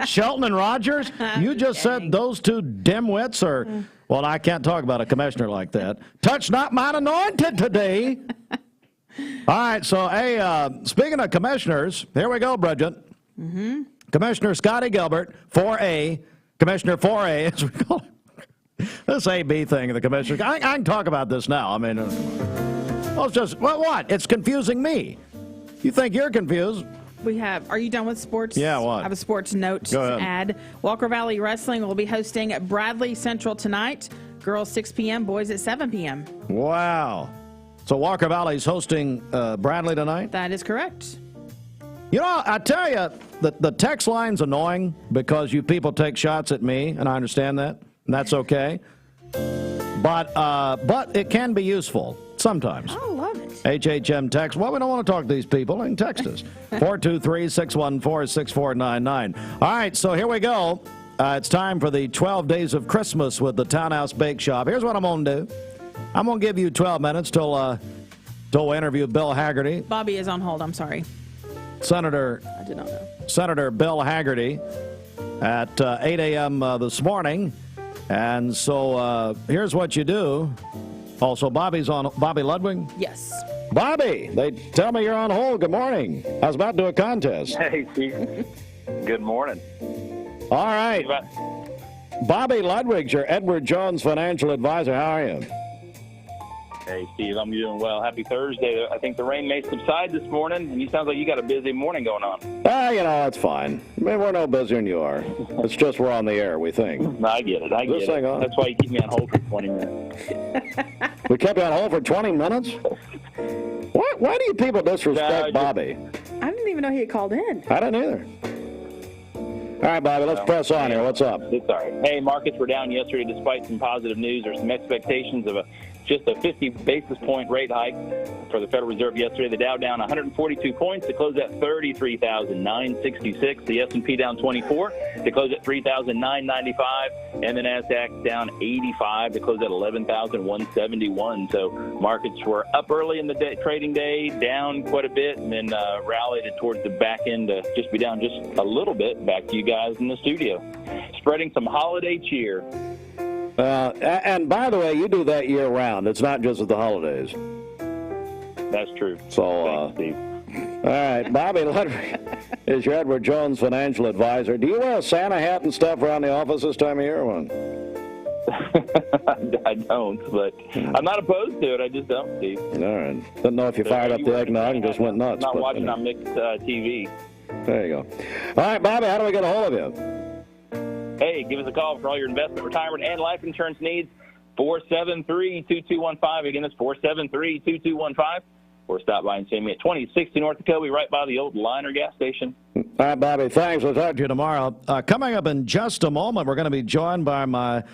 Shelton and Rogers? You just said those two dimwits are, well, I can't talk about a commissioner like that. Touch not mine anointed today. All right, so, hey, speaking of commissioners, here we go, Bridget. Commissioner Scotty Gilbert, 4A, Commissioner 4A, as we call it. This AB thing, the commissioner. I can talk about this now. I mean, well, it's just, well, what? It's confusing me. You think you're confused? Are you done with sports? Yeah, what? I have a sports note to add. Walker Valley Wrestling will be hosting Bradley Central tonight. Girls 6 p.m., boys at 7 p.m. Wow. So Walker Valley's hosting Bradley tonight? That is correct. You know, I tell you, the text line's annoying because you people take shots at me, and I understand that, and that's okay. But it can be useful sometimes. I love it. HHM text. Well, we don't want to talk to these people. They can text us. 423-614-6499. All right, so here we go. It's time for the 12 Days of Christmas with the Townhouse Bake Shop. Here's what I'm going to do. I'm going to give you 12 minutes till we interview Bill Hagerty. Bobby is on hold. I'm sorry. Senator. I did not know. Senator Bill Hagerty at 8 a.m. This morning. And so here's what you do. Also, Bobby's on. Bobby Ludwig? Yes. Bobby, they tell me you're on hold. Good morning. I was about to do a contest. Hey, Steve. Good morning. All right. Bobby Ludwig's your Edward Jones financial advisor. How are you? Hey, Steve, I'm doing well. Happy Thursday. I think the rain may subside this morning, and you sound like you got a busy morning going on. You know, it's fine. I mean, we're no busier than you are. It's just we're on the air, we think. I get it. I get it. That's why you keep me on hold for 20 minutes. We kept you on hold for 20 minutes? Why do you people disrespect Bobby? I didn't even know he had called in. I didn't either. All right, Bobby, let's press on here. What's up? It's all right. Hey, markets were down yesterday despite some positive news. There's some expectations of just a 50 basis point rate hike for the Federal Reserve yesterday. The Dow down 142 points to close at 33,966. The S&P down 24 to close at 3,995. And the NASDAQ down 85 to close at 11,171. So markets were up early in the trading day, down quite a bit, and then rallied towards the back end to just be down just a little bit. Back to you guys in the studio. Spreading some holiday cheer. And by the way, you do that year-round. It's not just at the holidays. That's true. So, Thanks, Steve. All right, Bobby Ludwig is your Edward Jones financial advisor. Do you wear a Santa hat and stuff around the office this time of year, or what? I don't, but I'm not opposed to it. I just don't, Steve. All right. Didn't know if you fired up the eggnog and just went nuts. Not watching on mixed TV. There you go. All right, Bobby, how do we get a hold of you? Hey, give us a call for all your investment, retirement, and life insurance needs. 473-2215. Again, it's 473-2215. Or stop by and see me at 2060 North Dakota, right by the old Liner gas station. All right, Bobby, thanks. We'll talk to you tomorrow. Coming up in just a moment, we're going to be joined by my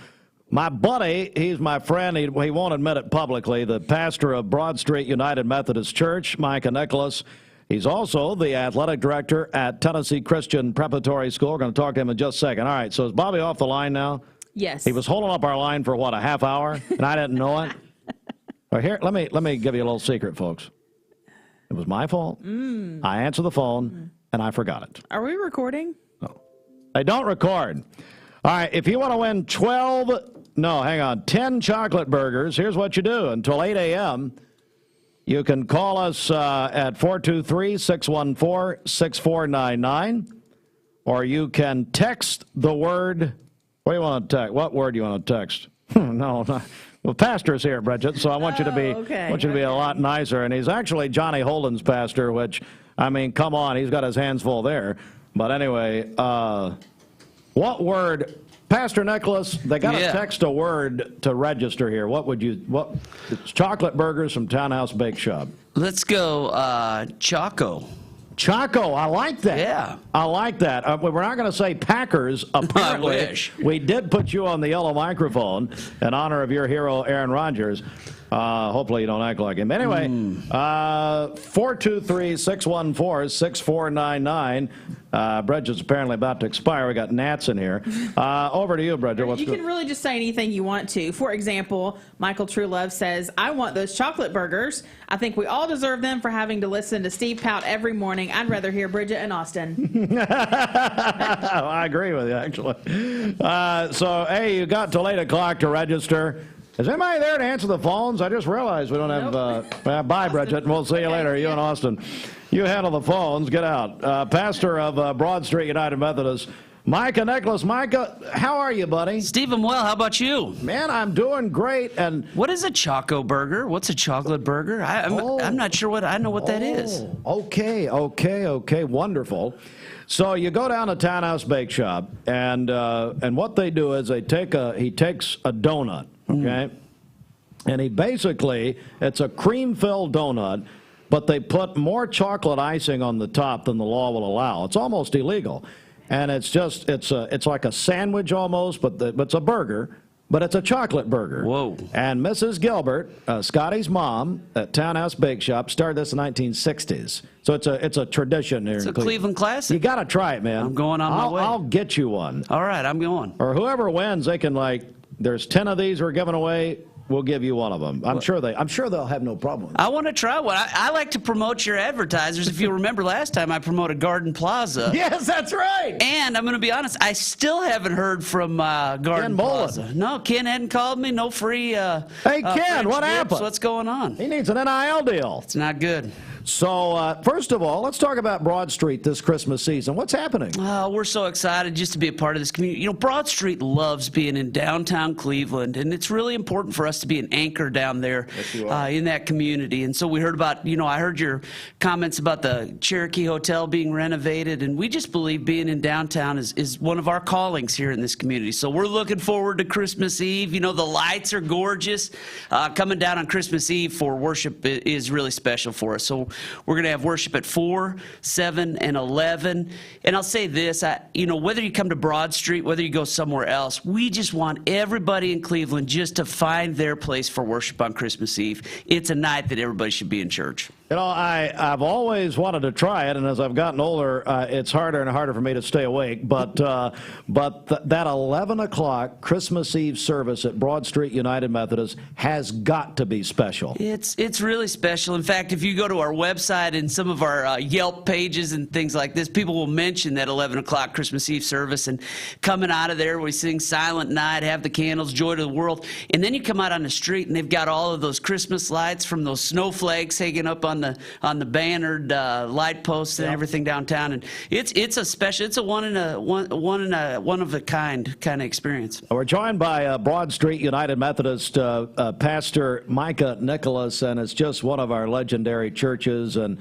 buddy. He's my friend. He won't admit it publicly, the pastor of Broad Street United Methodist Church, Micah Nicholas. He's also the athletic director at Tennessee Christian Preparatory School. We're going to talk to him in just a second. All right, so is Bobby off the line now? Yes. He was holding up our line for, what, a half hour, and I didn't know it? Well, here, let me give you a little secret, folks. It was my fault. I answered the phone, and I forgot it. Are we recording? No. They don't record. All right, if you want to win 10 chocolate burgers, here's what you do. Until 8 a.m., you can call us at 423-614-6499, or you can text the word. What do you want to text? What word do you want to text? No, not. Well, pastor's here, Bridget, so I want you to be a lot nicer. And he's actually Johnny Holden's pastor, which, I mean, come on, he's got his hands full there. But anyway, what word? Pastor Nicholas, they got to text a word to register here. It's chocolate burgers from Townhouse Bake Shop. Let's go Choco. Choco, I like that. Yeah. I like that. We're not going to say Packers, apparently. I wish. We did put you on the yellow microphone in honor of your hero, Aaron Rodgers. Hopefully you don't act like him. Anyway, 423-614-6499. Bridget's apparently about to expire. We got gnats in here. Over to you, Bridget. You can really just say anything you want to. For example, Michael Truelove says, I want those chocolate burgers. I think we all deserve them for having to listen to Steve Pout every morning. I'd rather hear Bridget and Austin. I agree with you, actually. So, hey, you got till 8 o'clock to register. Is anybody there to answer the phones? I just realized we don't have... bye, Bridget. We'll see you later. You and Austin. You handle the phones. Get out. Pastor of Broad Street United Methodist, Micah Nicholas. Micah, how are you, buddy? Steve, I'm well. How about you? Man, I'm doing great. And what is a Choco burger? What's a chocolate burger? I'm not sure I know what that is. Okay. Wonderful. So you go down to Townhouse Bake Shop, and what they do is he takes a donut, okay, and it's a cream-filled donut, but they put more chocolate icing on the top than the law will allow. It's almost illegal, and it's like a sandwich almost, but it's a burger. But it's a chocolate burger. Whoa. And Mrs. Gilbert, Scotty's mom at Townhouse Bake Shop, started this in the 1960s. So it's a tradition here. It's a Cleveland classic. You got to try it, man. I'm going on my way. I'll get you one. All right, I'm going. Or whoever wins, they can, there's 10 of these we're giving away. We'll give you one of them. I'm sure they'll have no problem with it. I want to try one. I like to promote your advertisers. If you remember last time, I promoted Garden Plaza. Yes, that's right. And I'm going to be honest, I still haven't heard from Garden Plaza. No, Ken hadn't called me. No free. Hey, Ken, what happened? What's going on? He needs an NIL deal. It's not good. So, first of all, let's talk about Broad Street this Christmas season. What's happening? We're so excited just to be a part of this community. You know, Broad Street loves being in downtown Cleveland, and it's really important for us to be an anchor down there in that community. And so we heard about, I heard your comments about the Cherokee Hotel being renovated, and we just believe being in downtown is one of our callings here in this community. So we're looking forward to Christmas Eve. You know, the lights are gorgeous. Coming down on Christmas Eve for worship is really special for us. So we're going to have worship at 4, 7, and 11. And I'll say this, whether you come to Broad Street, whether you go somewhere else, we just want everybody in Cleveland just to find their place for worship on Christmas Eve. It's a night that everybody should be in church. You know, I've always wanted to try it, and as I've gotten older, it's harder and harder for me to stay awake. But that 11 o'clock Christmas Eve service at Broad Street United Methodist has got to be special. It's really special. In fact, if you go to our website and some of our Yelp pages and things like this, people will mention that 11 o'clock Christmas Eve service. And coming out of there, we sing Silent Night, have the candles, Joy to the World. And then you come out on the street, and they've got all of those Christmas lights from those snowflakes hanging up on the bannered light posts and everything downtown, and it's a special, it's a one of a kind of experience. We're joined by Broad Street United Methodist Pastor Micah Nicholas, and it's just one of our legendary churches, and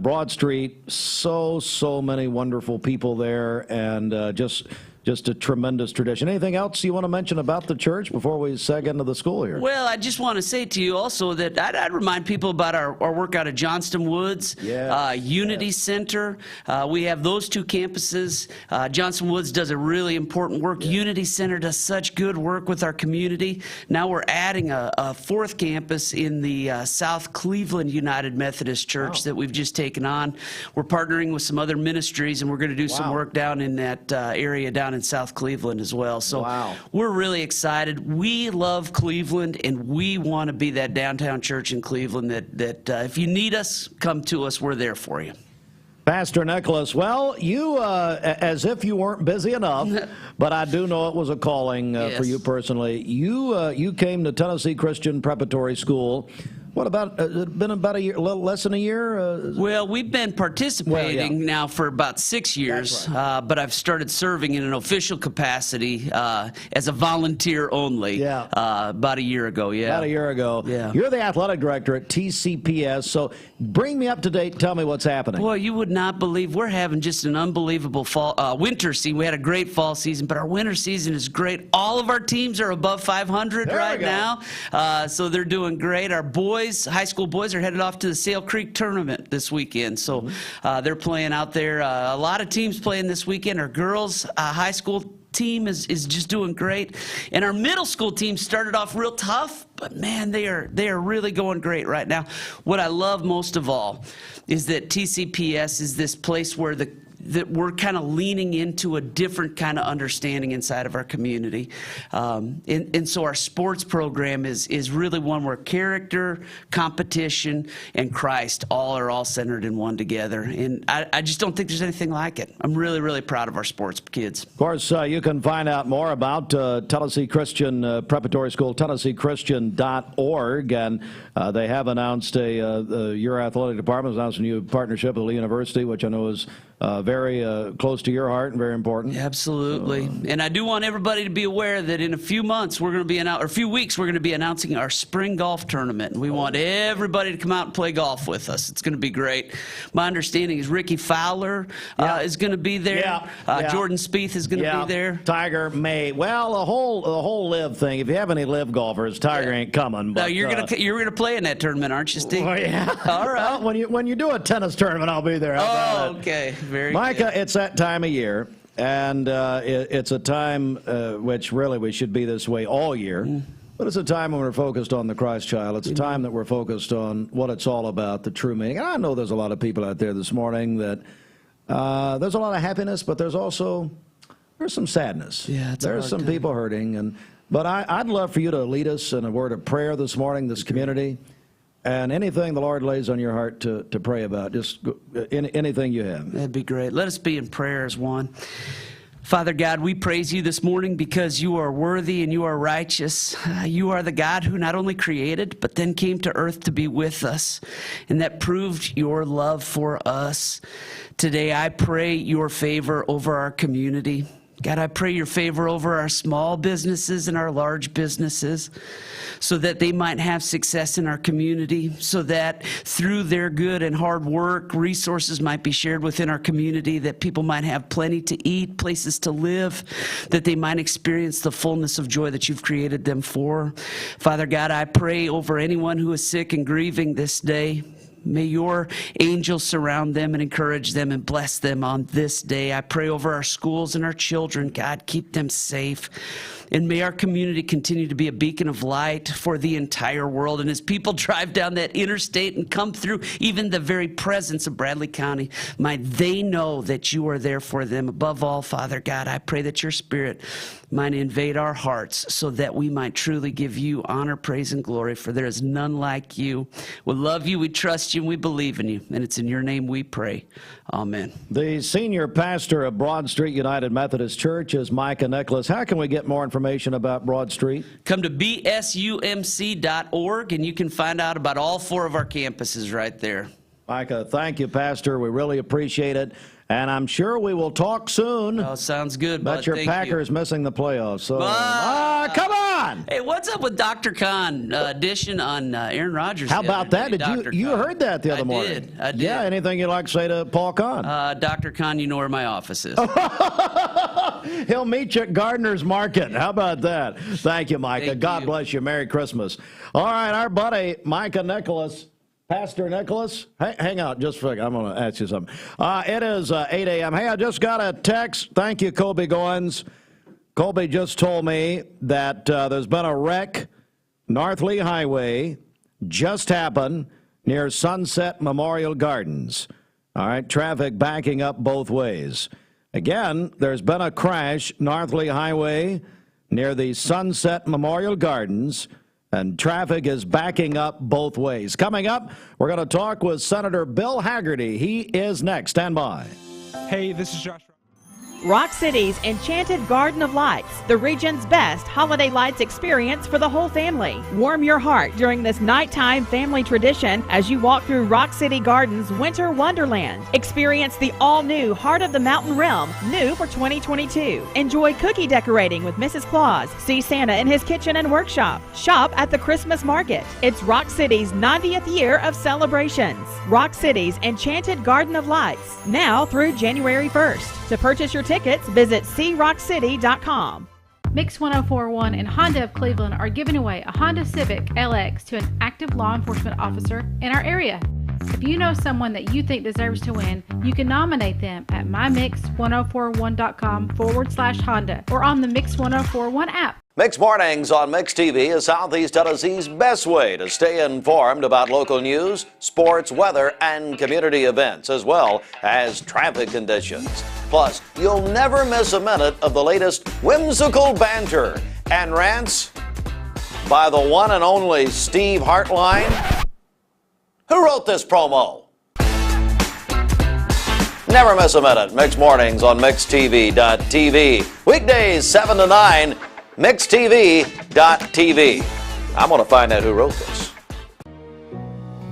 Broad Street, so many wonderful people there, and just just a tremendous tradition. Anything else you want to mention about the church before we seg into the school here? Well, I just want to say to you also that I'd remind people about our work out of Johnston Woods, Unity Center. We have those two campuses. Johnston Woods does a really important work. Unity Center does such good work with our community. Now we're adding a fourth campus in the South Cleveland United Methodist Church that we've just taken on. We're partnering with some other ministries, and we're going to do some work down in that area down in South Cleveland as well. So we're really excited. We love Cleveland, and we want to be that downtown church in Cleveland that if you need us, come to us. We're there for you. Pastor Nicholas, well, you, as if you weren't busy enough, but I do know it was a calling for you personally. You came to Tennessee Christian Preparatory School. What about, been about a year, a little less than a year? Well, we've been participating now for about 6 years, but I've started serving in an official capacity as a volunteer only about a year ago, About a year ago. You're the athletic director at TCPS, so bring me up to date, tell me what's happening. Boy, you would not believe we're having just an unbelievable winter season. We had a great fall season, but our winter season is great. All of our teams are above 500 right now, so they're doing great. Our high school boys are headed off to the Sale Creek tournament this weekend, so they're playing out there. A lot of teams playing this weekend. Our girls high school team is just doing great, and our middle school team started off real tough, but man, they are really going great right now. What I love most of all is that TCPS is this place where that we're kind of leaning into a different kind of understanding inside of our community. And so our sports program is really one where character, competition, and Christ are all centered in one together. And I just don't think there's anything like it. I'm really, really proud of our sports kids. Of course, you can find out more about Tennessee Christian Preparatory School, TennesseeChristian.org, and they have announced your athletic department has announced a new partnership with the university, which I know is very close to your heart and very important. Absolutely. And I do want everybody to be aware that in a few months, we're going to be a few weeks, we're going to be announcing our spring golf tournament. And we want everybody to come out and play golf with us. It's going to be great. My understanding is Ricky Fowler is going to be there. Jordan Spieth is going to be there. Tiger may. Well, the whole live thing. If you have any live golfers, Tiger ain't coming. But, no, you're gonna play in that tournament, aren't you, Steve? Oh, yeah. All right. Well, when you do a tennis tournament, I'll be there. Okay. Very Micah, good. it's that time of year, and it's a time which really we should be this way all year. But it's a time when we're focused on the Christ child. It's a time that we're focused on what it's all about, the true meaning. And I know there's a lot of people out there this morning that there's a lot of happiness, but there's some sadness. Yeah, there's some people hurting. But I'd love for you to lead us in a word of prayer this morning, this community. And anything the Lord lays on your heart to pray about, just anything you have. That'd be great. Let us be in prayer as one. Father God, we praise you this morning because you are worthy and you are righteous. You are the God who not only created, but then came to earth to be with us. And that proved your love for us. Today, I pray your favor over our community. God, I pray your favor over our small businesses and our large businesses so that they might have success in our community, so that through their good and hard work, resources might be shared within our community, that people might have plenty to eat, places to live, that they might experience the fullness of joy that you've created them for. Father God, I pray over anyone who is sick and grieving this day. May your angels surround them and encourage them and bless them on this day. I pray over our schools and our children. God, keep them safe. And may our community continue to be a beacon of light for the entire world. And as people drive down that interstate and come through even the very presence of Bradley County, might they know that you are there for them. Above all, Father God, I pray that your Spirit might invade our hearts so that we might truly give you honor, praise, and glory, for there is none like you. We love you, we trust you, and we believe in you. And it's in your name we pray. Amen. The senior pastor of Broad Street United Methodist Church is Micah Nicholas. How can we get more information about Broad Street? Come to bsumc.org, and you can find out about all 4 of our campuses right there. Micah, thank you, Pastor. We really appreciate it. And I'm sure we will talk soon. Oh, sounds good, but your Packers missing the playoffs. So, come on! Khan. Hey, what's up with Dr. Khan dishing on Aaron Rodgers? How about that? Did you heard that the other I morning? I did. Yeah, anything you'd like to say to Paul Khan? Dr. Khan, you know where my office is. He'll meet you at Gardner's Market. How about that? Thank you, Micah. God bless you. Merry Christmas. All right, our buddy Micah Nicholas, Pastor Nicholas. Hey, hang on just for a second. I'm going to ask you something. It is 8 a.m. Hey, I just got a text. Thank you, Colby Goins. Colby just told me that there's been a wreck, North Lee Highway, just happened near Sunset Memorial Gardens. All right, traffic backing up both ways. Again, there's been a crash, North Lee Highway, near the Sunset Memorial Gardens, and traffic is backing up both ways. Coming up, we're going to talk with Senator Bill Hagerty. He is next. Stand by. Hey, this is Josh. Rock City's Enchanted Garden of Lights, the region's best holiday lights experience for the whole family. Warm your heart during this nighttime family tradition as you walk through Rock City Gardens Winter Wonderland. Experience the all-new Heart of the Mountain Realm, new for 2022. Enjoy cookie decorating with Mrs. Claus. See Santa in his kitchen and workshop. Shop at the Christmas market. It's Rock City's 90th year of celebrations. Rock City's Enchanted Garden of Lights, now through January 1st. To purchase your tickets, visit crockcity.com. Mix 1041 and Honda of Cleveland are giving away a Honda Civic LX to an active law enforcement officer in our area. If you know someone that you think deserves to win, you can nominate them at mymix1041.com/Honda or on the Mix 1041 app. Mix Mornings on Mix TV is Southeast Tennessee's best way to stay informed about local news, sports, weather, and community events, as well as traffic conditions. Plus, you'll never miss a minute of the latest whimsical banter and rants by the one and only Steve Hartline. Who wrote this promo? Never miss a minute. Mix Mornings on MixTV.tv. Weekdays 7 to 9. MixTV.tv. I'm going to find out who wrote this.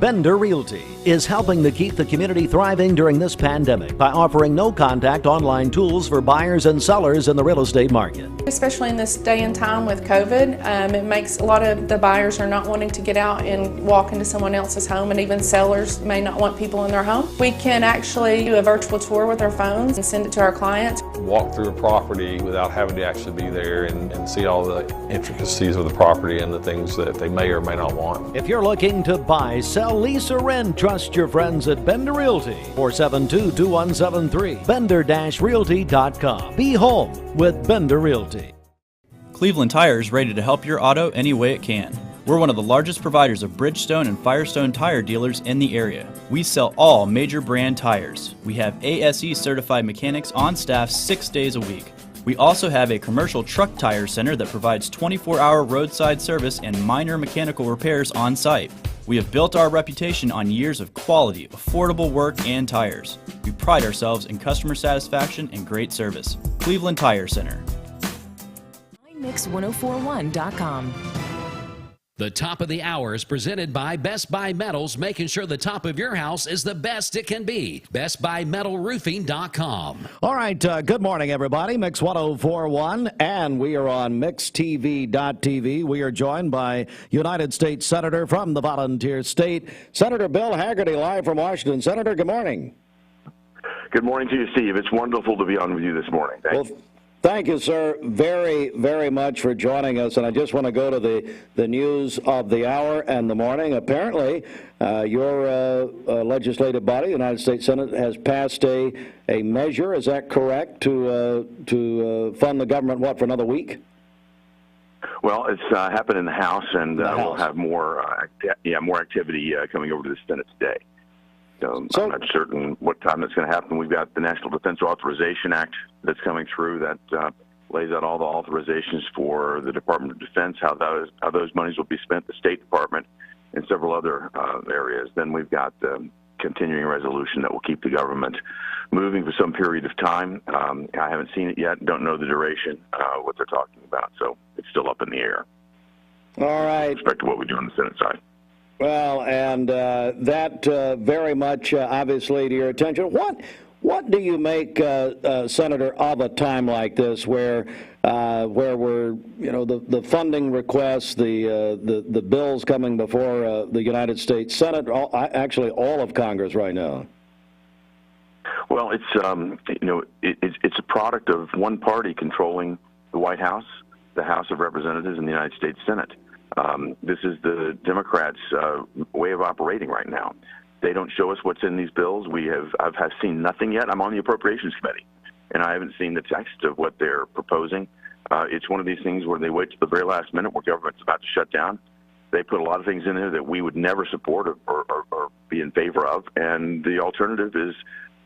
Bender Realty is helping to keep the community thriving during this pandemic by offering no-contact online tools for buyers and sellers in the real estate market. Especially in this day and time with COVID, it makes a lot of the buyers are not wanting to get out and walk into someone else's home, and even sellers may not want people in their home. We can actually do a virtual tour with our phones and send it to our clients. Walk through a property without having to actually be there and see all the intricacies of the property and the things that they may or may not want. If you're looking to buy, sell, lease, or rent, trust your friends at Bender Realty. 472-2173. Bender-Realty.com. Be home with Bender Realty. Cleveland Tire is ready to help your auto any way it can. We're one of the largest providers of Bridgestone and Firestone tire dealers in the area. We sell all major brand tires. We have ASE certified mechanics on staff 6 days a week. We also have a commercial truck tire center that provides 24-hour roadside service and minor mechanical repairs on site. We have built our reputation on years of quality, affordable work and tires. We pride ourselves in customer satisfaction and great service. Cleveland Tire Center. Mix1041.com. The top of the hour is presented by Best Buy Metals, making sure the top of your house is the best it can be. BestBuyMetalRoofing.com. All right, good morning, everybody. Mix 1041, and we are on MixTV.tv. We are joined by United States Senator from the Volunteer State, Senator Bill Hagerty, live from Washington. Senator, good morning. Good morning to you, Steve. It's wonderful to be on with you this morning. Thank you. Thank you, sir, very, very much for joining us. And I just want to go to the news of the hour and the morning. Apparently, your legislative body, the United States Senate, has passed a measure, is that correct, to fund the government, what, for another week? Well, it's happened in the House, and we'll have more activity coming over to the Senate today. So I'm not certain what time that's going to happen. We've got the National Defense Authorization Act that's coming through that lays out all the authorizations for the Department of Defense, how those monies will be spent, the State Department, and several other areas. Then we've got the continuing resolution that will keep the government moving for some period of time. I haven't seen it yet, don't know the duration, what they're talking about, so it's still up in the air. All right. With respect to what we do on the Senate side. Well, and that very much, obviously, to your attention. What do you make, Senator, of a time like this where where we're, the funding requests, the bills coming before the United States Senate, actually all of Congress right now? Well, it's it's a product of one party controlling the White House, the House of Representatives, and the United States Senate. This is the Democrats' way of operating right now. They don't show us what's in these bills. I've seen nothing yet. I'm on the Appropriations Committee, and I haven't seen the text of what they're proposing. It's one of these things where they wait to the very last minute where government's about to shut down. They put a lot of things in there that we would never support or be in favor of, and the alternative is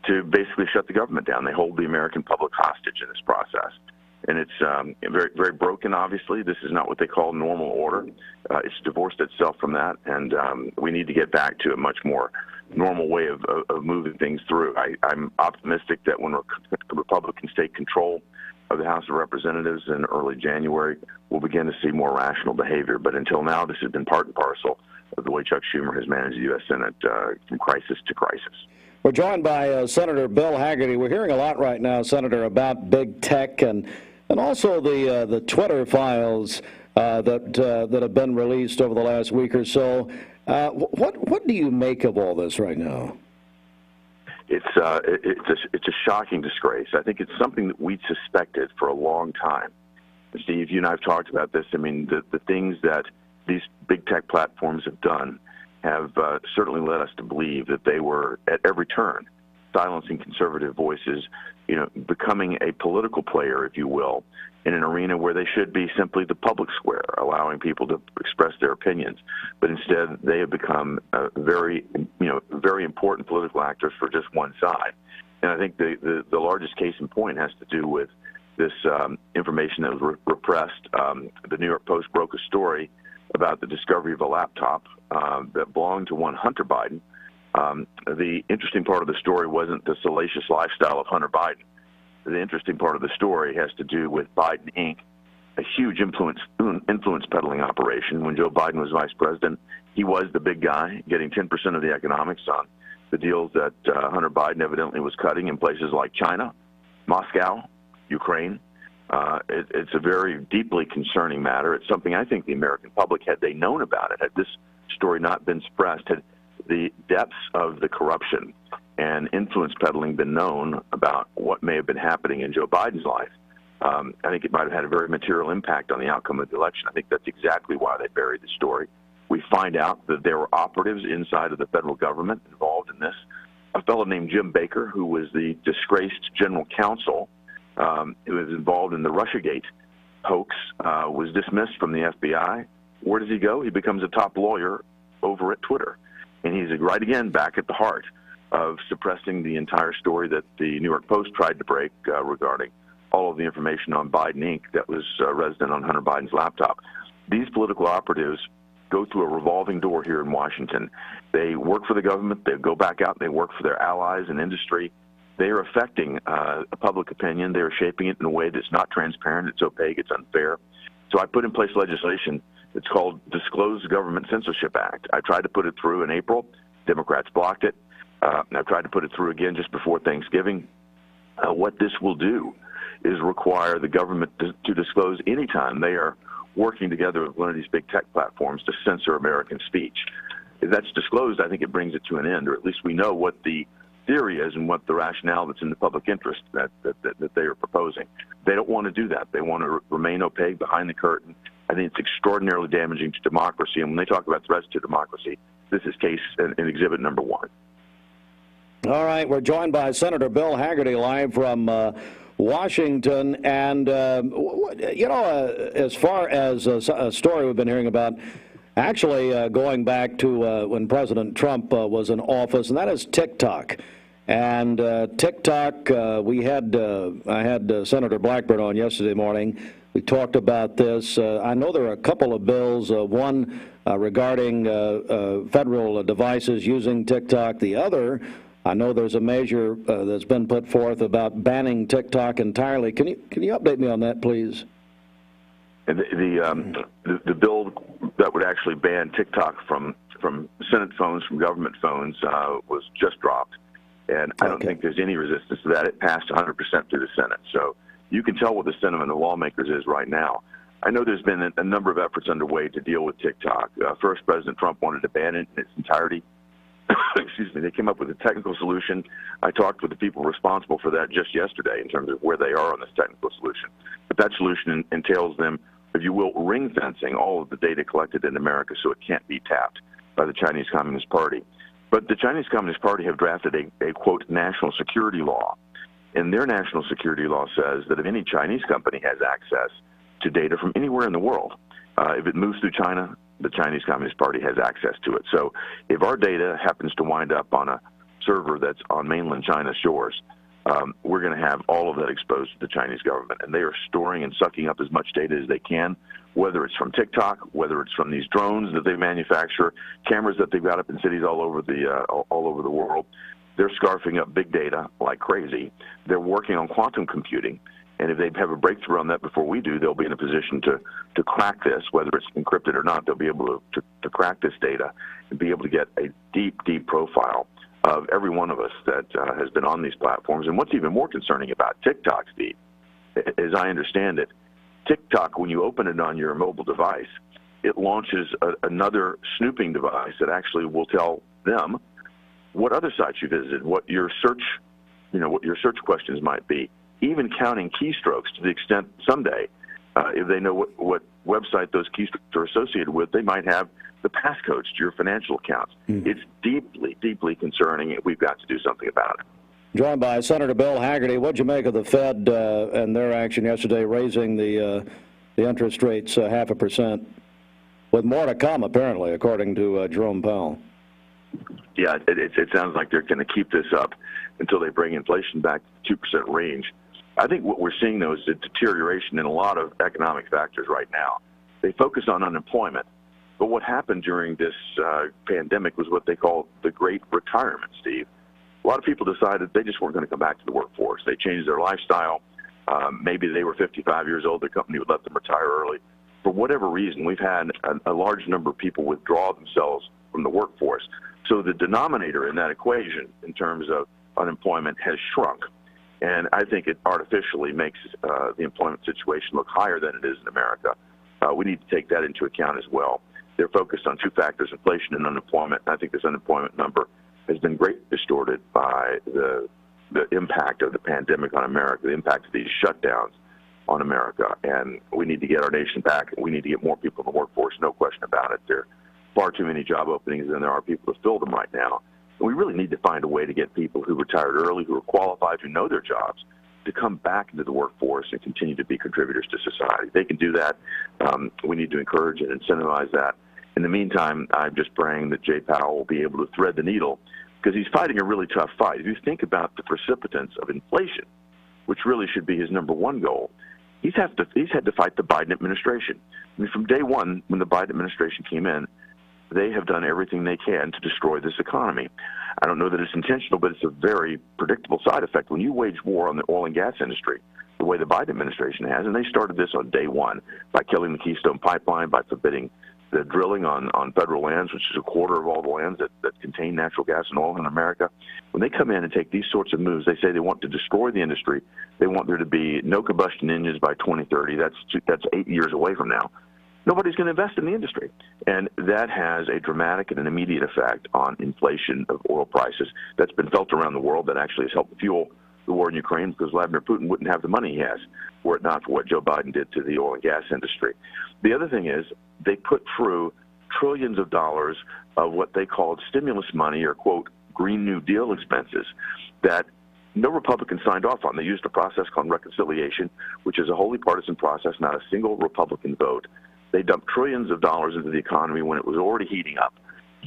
to basically shut the government down. They hold the American public hostage in this process. And it's very, very broken, obviously. This is not what they call normal order. It's divorced itself from that, and we need to get back to a much more normal way of moving things through. I'm optimistic that when Republicans take control of the House of Representatives in early January, we'll begin to see more rational behavior. But until now, this has been part and parcel of the way Chuck Schumer has managed the U.S. Senate from crisis to crisis. We're joined by Senator Bill Hagerty. We're hearing a lot right now, Senator, about big tech and also the Twitter files that have been released over the last week or so. What do you make of all this right now? It's a shocking disgrace. I think it's something that we suspected for a long time. Steve, you and I have talked about this. I mean, the things that these big tech platforms have done have certainly led us to believe that they were at every turn silencing conservative voices, becoming a political player, if you will, in an arena where they should be simply the public square, allowing people to express their opinions. But instead, they have become very important political actors for just one side. And I think the largest case in point has to do with this information that was repressed. The New York Post broke a story about the discovery of a laptop that belonged to one Hunter Biden. The interesting part of the story wasn't the salacious lifestyle of Hunter Biden. The interesting part of the story has to do with Biden Inc., a huge influence peddling operation. When Joe Biden was vice president, he was the big guy, getting 10% of the economics on the deals that Hunter Biden evidently was cutting in places like China, Moscow, Ukraine. It's a very deeply concerning matter. It's something I think the American public, had they known about it, had this story not been suppressed, had the depths of the corruption and influence peddling been known about what may have been happening in Joe Biden's life, I think it might have had a very material impact on the outcome of the election. I think that's exactly why they buried the story. We find out that there were operatives inside of the federal government involved in this. A fellow named Jim Baker, who was the disgraced general counsel who was involved in the Russiagate hoax, was dismissed from the FBI. Where does he go? He becomes a top lawyer over at Twitter. And he's right again back at the heart of suppressing the entire story that the New York Post tried to break regarding all of the information on Biden Inc. that was resident on Hunter Biden's laptop. These political operatives go through a revolving door here in Washington. They work for the government. They go back out. They work for their allies in industry. They are affecting public opinion. They are shaping it in a way that's not transparent. It's opaque. It's unfair. So I put in place legislation. It's called Disclosed Government Censorship Act. I tried to put it through in April. Democrats blocked it. I've tried to put it through again just before Thanksgiving. What this will do is require the government to disclose anytime they are working together with one of these big tech platforms to censor American speech. If that's disclosed, I think it brings it to an end, or at least we know what the theory is and what the rationale that's in the public interest that they are proposing. They don't want to do that. They want to remain opaque, behind the curtain. I think it's extraordinarily damaging to democracy. And when they talk about threats to democracy, this is case and exhibit number one. All right, we're joined by Senator Bill Hagerty live from Washington. And, as far as a story we've been hearing about, actually going back to when President Trump was in office, and that is TikTok. And TikTok, I had Senator Blackburn on yesterday morning. We talked about this. I know there are a couple of bills, one regarding federal devices using TikTok. The other, I know there's a measure that's been put forth about banning TikTok entirely. Can you update me on that, please? The bill that would actually ban TikTok from Senate phones, from government phones, was just dropped. And I don't think there's any resistance to that. It passed 100% through the Senate. So you can tell what the sentiment of lawmakers is right now. I know there's been a number of efforts underway to deal with TikTok. First, President Trump wanted to ban it in its entirety. Excuse me. They came up with a technical solution. I talked with the people responsible for that just yesterday in terms of where they are on this technical solution. But that solution entails them, if you will, ring fencing all of the data collected in America so it can't be tapped by the Chinese Communist Party. But the Chinese Communist Party have drafted a quote, national security law. And their national security law says that if any Chinese company has access to data from anywhere in the world, if it moves through China, the Chinese Communist Party has access to it. So if our data happens to wind up on a server that's on mainland China shores, we're going to have all of that exposed to the Chinese government. And they are storing and sucking up as much data as they can, whether it's from TikTok, whether it's from these drones that they manufacture, cameras that they've got up in cities all over the world. They're scarfing up big data like crazy. They're working on quantum computing. And if they have a breakthrough on that before we do, they'll be in a position to crack this, whether it's encrypted or not. They'll be able to crack this data and be able to get a deep, deep profile of every one of us that has been on these platforms. And what's even more concerning about TikTok, Steve, as I understand it, TikTok, when you open it on your mobile device, it launches another snooping device that actually will tell them what other sites you visited, what your search questions might be, even counting keystrokes to the extent someday, if they know what website those keystrokes are associated with, they might have the passcodes to your financial accounts. It's deeply, deeply concerning, and we've got to do something about it. Joined by Senator Bill Hagerty. What'd you make of the Fed and their action yesterday, raising the interest rates 0.5%, with more to come, apparently, according to Jerome Powell? Yeah, it sounds like they're going to keep this up until they bring inflation back to the 2% range. I think what we're seeing, though, is a deterioration in a lot of economic factors right now. They focus on unemployment, but what happened during this pandemic was what they call the Great Retirement, Steve. A lot of people decided they just weren't going to come back to the workforce. They changed their lifestyle. Maybe they were 55 years old. Their company would let them retire early. For whatever reason, we've had a large number of people withdraw themselves from the workforce. So the denominator in that equation in terms of unemployment has shrunk. And I think it artificially makes the employment situation look higher than it is in America. We need to take that into account as well. They're focused on two factors, inflation and unemployment. And I think this unemployment number has been greatly distorted by the impact of the pandemic on America, the impact of these shutdowns on America. And we need to get our nation back. We need to get more people in the workforce, no question about it. There are far too many job openings than there are people to fill them right now. And we really need to find a way to get people who retired early, who are qualified, who know their jobs, to come back into the workforce and continue to be contributors to society. They can do that. We need to encourage and incentivize that. In the meantime, I'm just praying that Jay Powell will be able to thread the needle, because he's fighting a really tough fight. If you think about the precipitants of inflation, which really should be his number one goal, he's had to fight the Biden administration. I mean, from day one, when the Biden administration came in, they have done everything they can to destroy this economy. I don't know that it's intentional, but it's a very predictable side effect. When you wage war on the oil and gas industry, the way the Biden administration has, and they started this on day one by killing the Keystone Pipeline, by forbidding the drilling on federal lands, which is a quarter of all the lands that contain natural gas and oil in America. When they come in and take these sorts of moves, they say they want to destroy the industry. They want there to be no combustion engines by 2030. That's 8 years away from now. Nobody's going to invest in the industry. And that has a dramatic and an immediate effect on inflation of oil prices. That's been felt around the world. That actually has helped fuel the war in Ukraine, because Vladimir Putin wouldn't have the money he has were it not for what Joe Biden did to the oil and gas industry. The other thing is they put through trillions of dollars of what they called stimulus money, or, quote, Green New Deal expenses, that no Republican signed off on. They used a process called reconciliation, which is a wholly partisan process, not a single Republican vote. They dumped trillions of dollars into the economy when it was already heating up.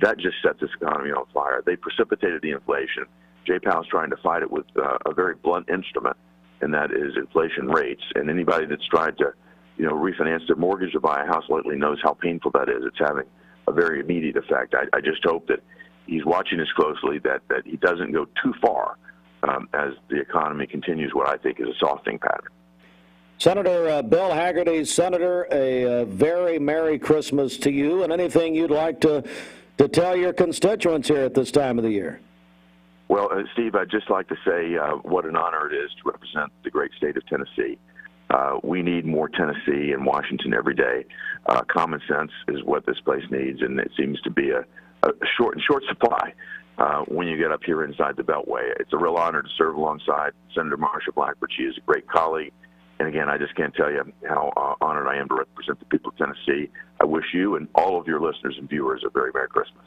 That just set this economy on fire. They precipitated the inflation. Jay Powell's trying to fight it with a very blunt instrument, and that is inflation rates. And anybody that's tried to, refinance their mortgage or buy a house lately knows how painful that is. It's having a very immediate effect. I just hope that he's watching this closely, that he doesn't go too far as the economy continues what I think is a softening pattern. Senator Bill Hagerty, Senator, a very Merry Christmas to you, and anything you'd like to tell your constituents here at this time of the year. Well, Steve, I'd just like to say what an honor it is to represent the great state of Tennessee. We need more Tennessee and Washington every day. Common sense is what this place needs, and it seems to be a short supply when you get up here inside the Beltway. It's a real honor to serve alongside Senator Marsha Blackburn. She is a great colleague. And again, I just can't tell you how honored I am to represent the people of Tennessee. I wish you and all of your listeners and viewers a very Merry Christmas.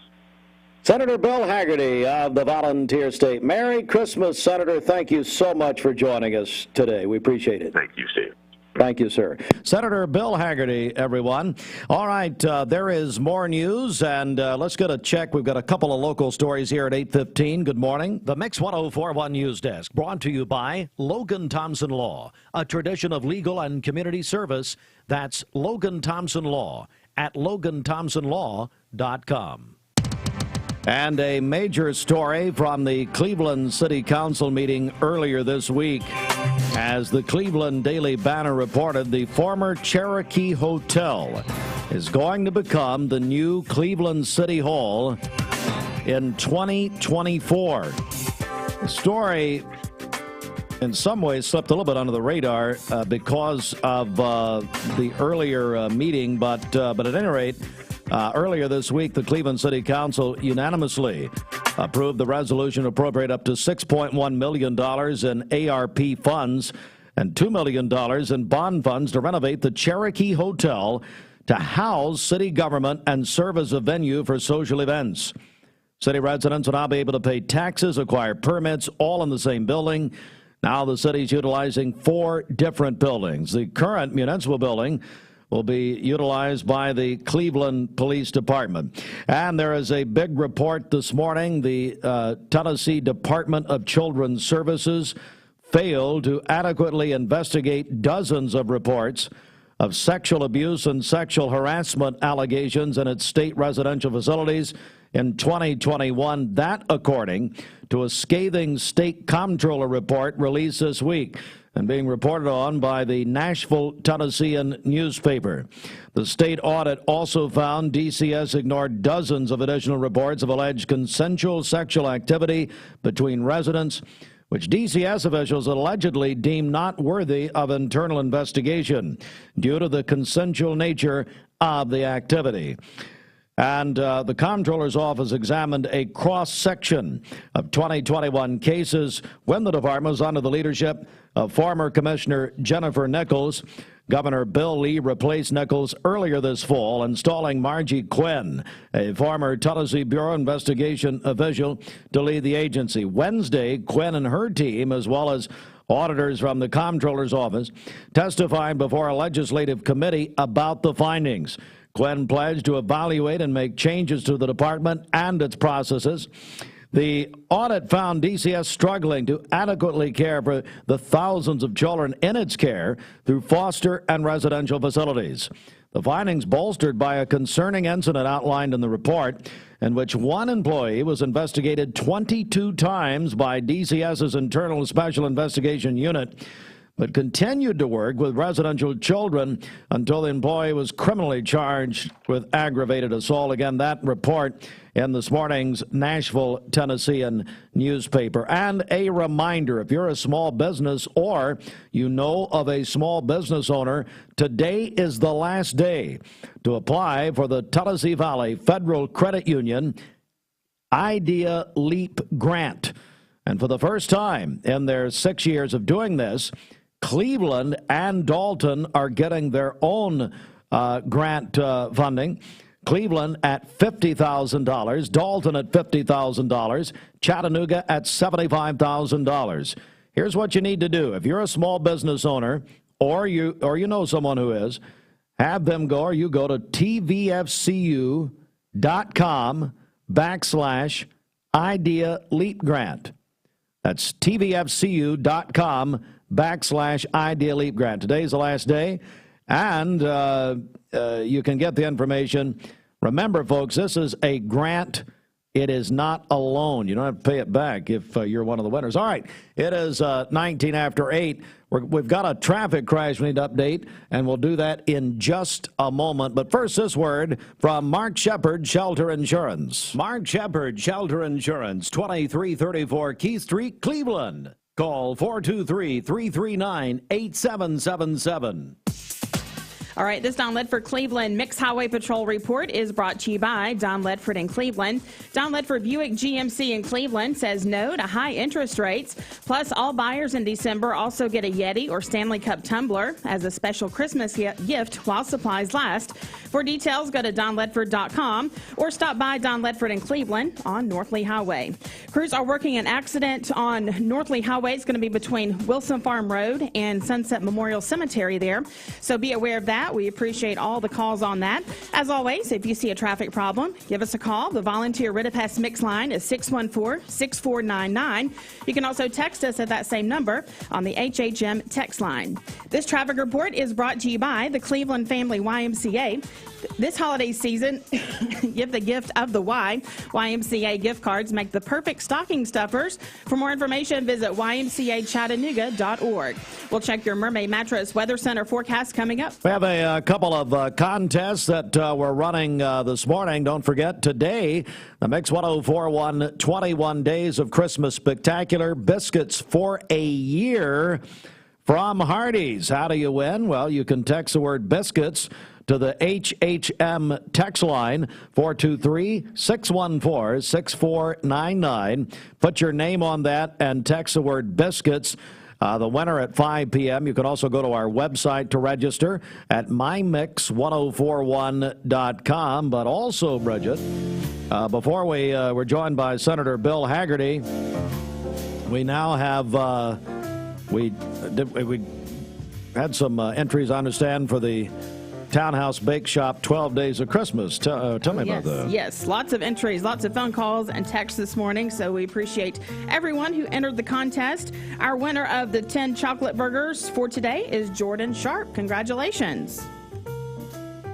Senator Bill Hagerty of the Volunteer State. Merry Christmas, Senator. Thank you so much for joining us today. We appreciate it. Thank you, Steve. Thank you, sir. Senator Bill Hagerty, everyone. All right, there is more news, and let's get a check. We've got a couple of local stories here at 8:15. Good morning. The Mix 104.1 News Desk, brought to you by Logan Thompson Law, a tradition of legal and community service. That's Logan Thompson Law at LoganThompsonLaw.com. And a major story from the Cleveland City Council meeting earlier this week. As the Cleveland Daily Banner reported, the former Cherokee Hotel is going to become the new Cleveland City Hall in 2024. The story, in some ways, slipped a little bit under the radar because of the earlier meeting, but at any rate, earlier this week, the Cleveland City Council unanimously approved the resolution to appropriate up to $6.1 million in ARP funds and $2 million in bond funds to renovate the Cherokee Hotel to house city government and serve as a venue for social events. City residents will now be able to pay taxes, acquire permits, all in the same building. Now the city's utilizing 4 different buildings. The current municipal building will be utilized by the Cleveland Police Department. And there is a big report this morning. The Tennessee Department of Children's Services failed to adequately investigate dozens of reports of sexual abuse and sexual harassment allegations in its state residential facilities in 2021. That, according to a scathing state comptroller report released this week and being reported on by the Nashville Tennessean newspaper. The state audit also found DCS ignored dozens of additional reports of alleged consensual sexual activity between residents, which DCS officials allegedly deemed not worthy of internal investigation due to the consensual nature of the activity. And the comptroller's office examined a cross-section of 2021 cases when the department was under the leadership of former Commissioner Jennifer Nichols. Governor Bill Lee replaced Nichols earlier this fall, installing Margie Quinn, a former Tennessee Bureau investigation official, to lead the agency. Wednesday, Quinn and her team, as well as auditors from the comptroller's office, testified before a legislative committee about the findings. Quinn pledged to evaluate and make changes to the department and its processes. The audit found DCS struggling to adequately care for the thousands of children in its care through foster and residential facilities. The findings bolstered by a concerning incident outlined in the report in which one employee was investigated 22 times by DCS's Internal Special Investigation Unit, but continued to work with residential children until the employee was criminally charged with aggravated assault. Again, that report in this morning's Nashville Tennessean newspaper. And a reminder, if you're a small business or you know of a small business owner, today is the last day to apply for the Tennessee Valley Federal Credit Union Idea Leap Grant. And for the first time in their 6 years of doing this, Cleveland and Dalton are getting their own grant funding. Cleveland at $50,000, Dalton at $50,000, Chattanooga at $75,000. Here's what you need to do. If you're a small business owner or you know someone who is, have them go, or you go to tvfcu.com/Idea Leap Grant. That's tvfcu.com/Idea Leap Grant. Today's the last day, and you can get the information. Remember, folks, this is a grant. It is not a loan. You don't have to pay it back if you're one of the winners. All right, it is 19 after 8. We've got a traffic crash we need to update, and we'll do that in just a moment. But first, this word from Mark Shepard, Shelter Insurance. Mark Shepard, Shelter Insurance, 2334 Keith Street, Cleveland. Call 423-339-8777. All right, this Don Ledford Cleveland Mixed Highway Patrol report is brought to you by Don Ledford in Cleveland. Don Ledford Buick GMC in Cleveland says no to high interest rates. Plus, all buyers in December also get a Yeti or Stanley Cup tumbler as a special Christmas gift while supplies last. For details, go to donledford.com or stop by Don Ledford in Cleveland on North Lee Highway. Crews are working an accident on North Lee Highway. It's going to be between Wilson Farm Road and Sunset Memorial Cemetery there, so be aware of that. We appreciate all the calls on that. As always, if you see a traffic problem, give us a call. The volunteer Ritipest Mix line is 614-6499. You can also text us at that same number on the HHM text line. This traffic report is brought to you by the Cleveland Family YMCA. This holiday season, give the gift of the Y. YMCA gift cards make the perfect stocking stuffers. For more information, visit ymcachattanooga.org. We'll check your Mermaid Mattress Weather Center forecast coming up. We have a couple of contests that we're running this morning. Don't forget, today, the Mix 1041 21 Days of Christmas Spectacular Biscuits for a Year from Hardee's. How do you win? Well, you can text the word biscuits to the HHM text line, 423-614-6499. Put your name on that and text the word biscuits. The winner at 5 p.m. You can also go to our website to register at mymix1041.com. But also, Bridget, before we were joined by Senator Bill Hagerty, we now have we had some entries, I understand, for the Townhouse Bake Shop 12 Days of Christmas. Tell me about that. Yes, lots of entries, lots of phone calls and texts this morning, so we appreciate everyone who entered the contest. Our winner of the 10 chocolate burgers for today is Jordan Sharp. Congratulations.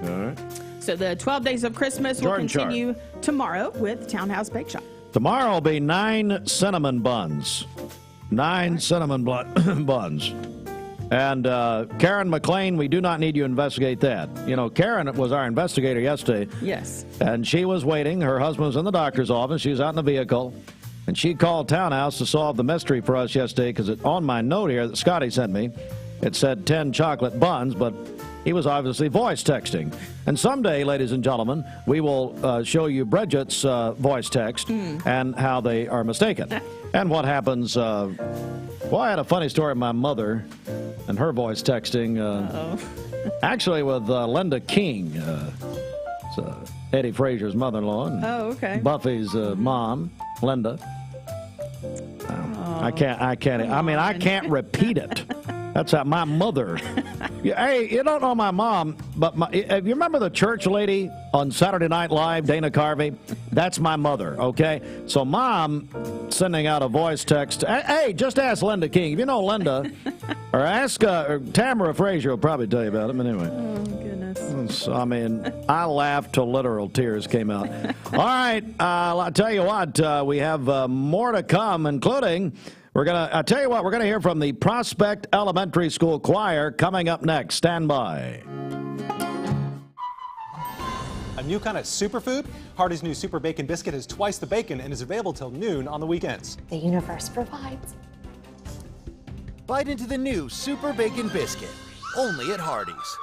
All right. So the 12 Days of Christmas will continue tomorrow with Townhouse Bake Shop. Tomorrow will be 9 cinnamon buns. 9 cinnamon buns. And Karen McLean, we do not need you to investigate that. You know, Karen was our investigator yesterday. Yes. And she was waiting. Her husband was in the doctor's office. She was out in the vehicle. And she called Townhouse to solve the mystery for us yesterday, because on my note here that Scotty sent me, it said 10 chocolate buns, but he was obviously voice texting. And someday, ladies and gentlemen, we will show you Bridget's voice text and how they are mistaken. And what happens. Well, I had a funny story of my mother and her voice texting. Actually, with Linda King, Eddie Frazier's mother-in-law. Oh, okay. Buffy's mom, Linda. I can't repeat it. That's how my mother. Hey, you don't know my mom, but you remember the church lady on Saturday Night Live, Dana Carvey? That's my mother, okay? So Mom sending out a voice text. Hey, just ask Linda King. If you know Linda, or ask Tamara Frazier will probably tell you about him anyway. Oh, goodness. I mean, I laughed till literal tears came out. All right, I'll tell you what, we have more to come, including... I'll tell you what, we're going to hear from the Prospect Elementary School Choir coming up next. Stand by. A new kind of superfood? Hardee's new Super Bacon Biscuit has twice the bacon and is available till noon on the weekends. The universe provides. Bite into the new Super Bacon Biscuit, only at Hardee's.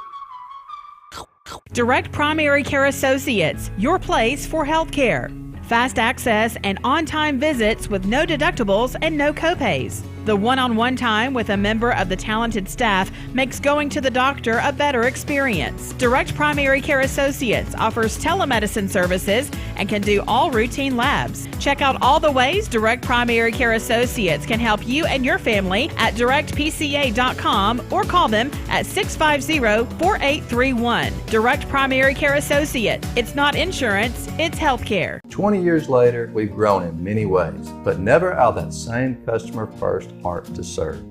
Direct Primary Care Associates, your place for health care. Fast access and on-time visits with no deductibles and no copays. The one-on-one time with a member of the talented staff makes going to the doctor a better experience. Direct Primary Care Associates offers telemedicine services and can do all routine labs. Check out all the ways Direct Primary Care Associates can help you and your family at directpca.com or call them at 650-4831. Direct Primary Care Associates. It's not insurance, it's health care. 20 years later, we've grown in many ways, but never out of that same customer-first heart to serve.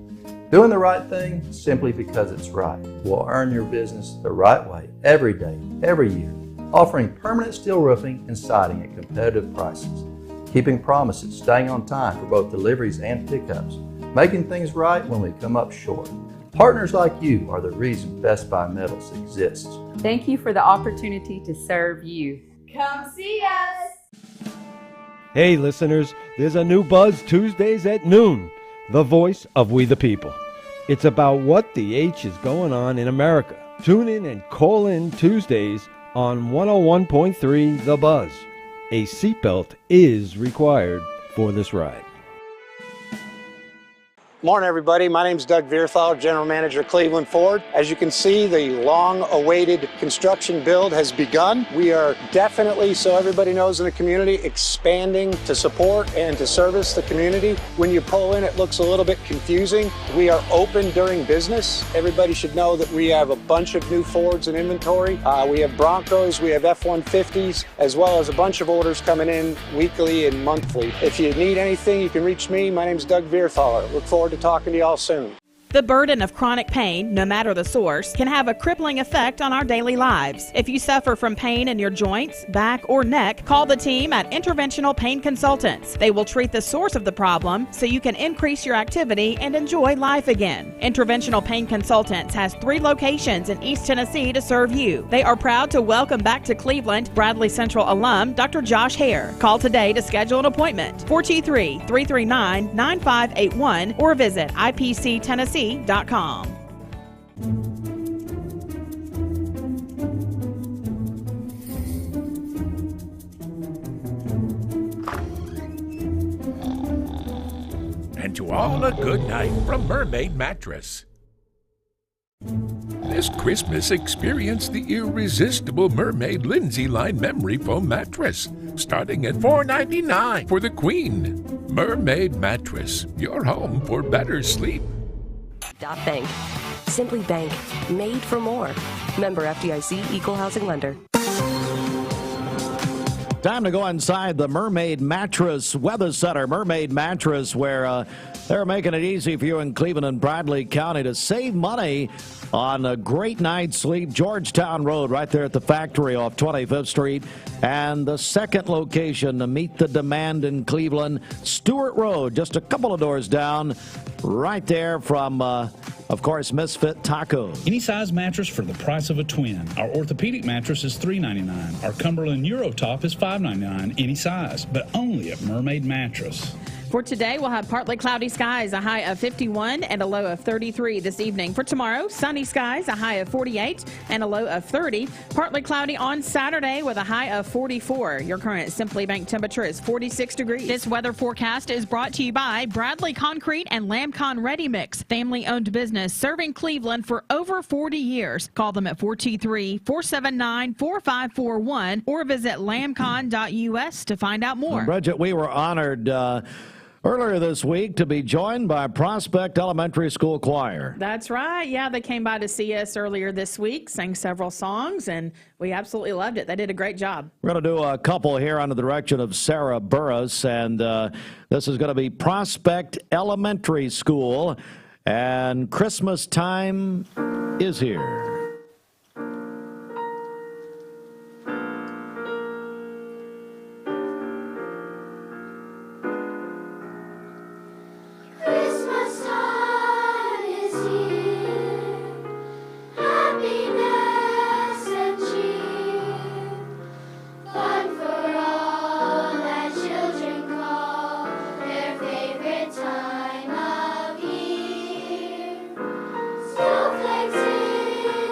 Doing the right thing simply because it's right will earn your business the right way every day, every year, offering permanent steel roofing and siding at competitive prices, keeping promises, staying on time for both deliveries and pickups, making things right when we come up short. Partners like you are the reason Best Buy Metals exists. Thank you for the opportunity to serve you. Come see us! Hey listeners, there's a new buzz Tuesdays at noon. the voice of we the people. It's about what the H is going on in America. Tune in and call in Tuesdays on 101.3 The Buzz. A seatbelt is required for this ride. Morning, everybody. My name is Doug Vierthal, General Manager, Cleveland Ford. As you can see, the long-awaited construction build has begun. We are definitely, so everybody knows in the community, expanding to support and to service the community. When you pull in, it looks a little bit confusing. We are open during business. Everybody should know that we have a bunch of new Fords in inventory. We have Broncos, we have F-150s, as well as a bunch of orders coming in weekly and monthly. If you need anything, you can reach me. My name is Doug Vierthaler. Look forward to talking to y'all soon. The burden of chronic pain, no matter the source, can have a crippling effect on our daily lives. If you suffer from pain in your joints, back, or neck, call the team at Interventional Pain Consultants. They will treat the source of the problem so you can increase your activity and enjoy life again. Interventional Pain Consultants has 3 locations in East Tennessee to serve you. They are proud to welcome back to Cleveland Bradley Central alum Dr. Josh Hare. Call today to schedule an appointment. 423-339-9581 or visit IPCTennessee.com. And to all a good night from Mermaid Mattress. This Christmas, experience the irresistible Mermaid Lindsay Line Memory Foam Mattress, starting at $4.99 for the Queen. Mermaid Mattress, your home for better sleep. Bank. Simply Bank. Made for more. Member FDIC, Equal Housing Lender. Time to go inside the Mermaid Mattress Weather Center. Mermaid Mattress, where they're making it easy for you in Cleveland and Bradley County to save money on a great night's sleep. Georgetown Road, right there at the factory off 25th Street. And the second location to meet the demand in Cleveland, Stewart Road, just a couple of doors down, right there from, of course, Misfit Tacos. Any size mattress for the price of a twin. Our orthopedic mattress is $3.99. Our Cumberland Eurotop is $5.99, any size, but only at Mermaid Mattress. For today, we'll have partly cloudy skies, a high of 51 and a low of 33 this evening. For tomorrow, sunny skies, a high of 48 and a low of 30. Partly cloudy on Saturday with a high of 44. Your current Simply Bank temperature is 46 degrees. This weather forecast is brought to you by Bradley Concrete and Lamcon Ready Mix, family-owned business serving Cleveland for over 40 years. Call them at 423-479-4541 or visit lamcon.us to find out more. Bridget, we were honored earlier this week to be joined by Prospect Elementary School Choir. That's right. Yeah, they came by to see us earlier this week, sang several songs, and we absolutely loved it. They did a great job. We're going to do a couple here under the direction of Sarah Burris, and this is going to be Prospect Elementary School, and Christmas time is here. Snowflakes in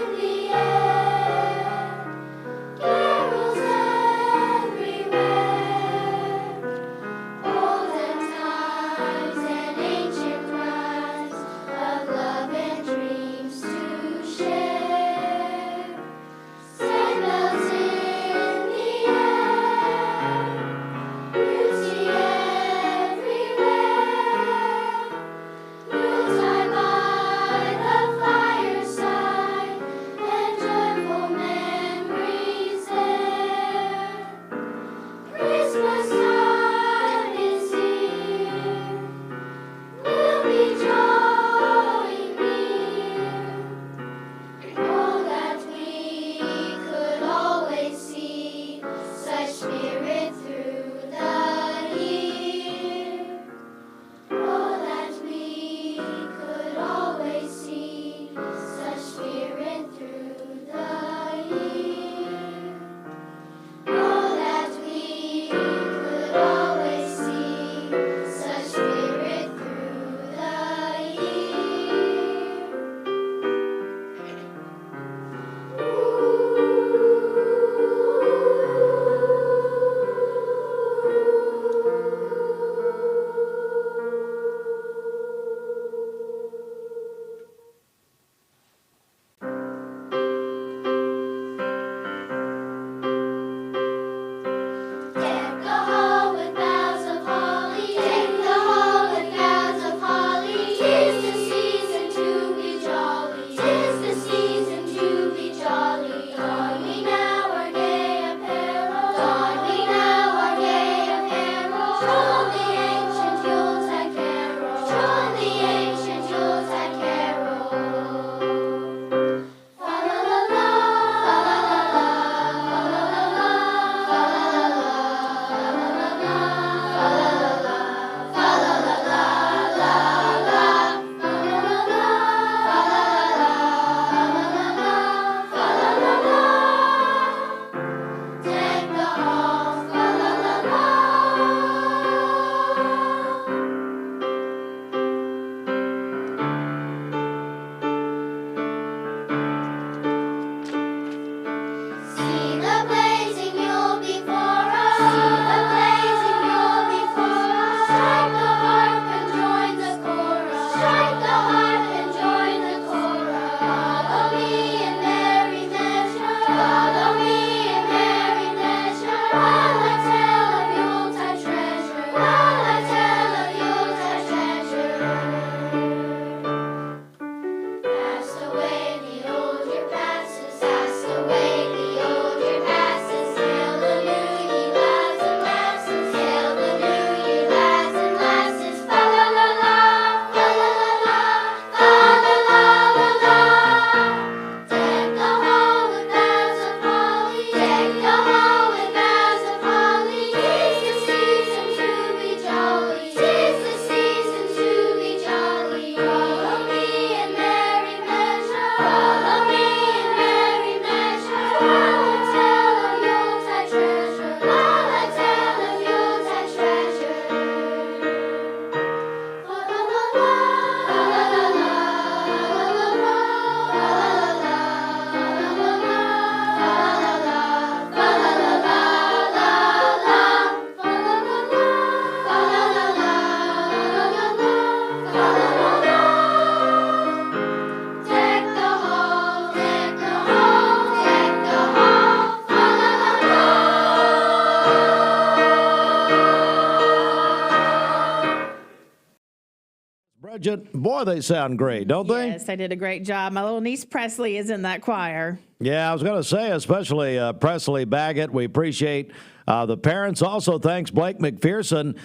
budget. Boy, they sound great, don't they? Yes, they did a great job. My little niece Presley is in that choir. Yeah, I was going to say, especially Presley Baggett. We appreciate the parents. Also, thanks Blake McPherson.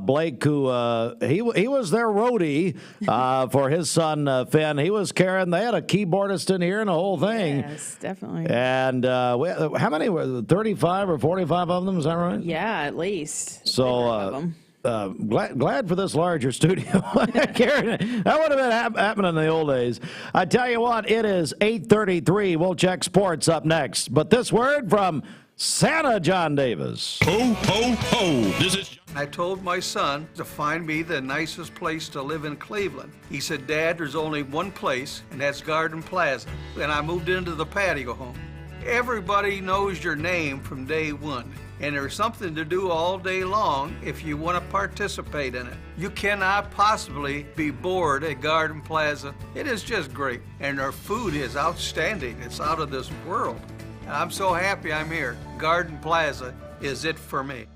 Blake, who he was their roadie for his son Finn. He was carrying. They had a keyboardist in here and the whole thing. Yes, definitely. And how many were there? 35 or 45 of them? Is that right? Yeah, at least. So. Glad for this larger studio. Karen, that would have been happening in the old days. I tell you what, it is 8:33. We'll check sports up next. But this word from Santa John Davis. Ho, ho, ho. This is. I told my son to find me the nicest place to live in Cleveland. He said, Dad, there's only one place, and that's Garden Plaza. And I moved into the patio home. Everybody knows your name from day one. And there's something to do all day long if you want to participate in it. You cannot possibly be bored at Garden Plaza. It is just great. And their food is outstanding. It's out of this world. And I'm so happy I'm here. Garden Plaza is it for me.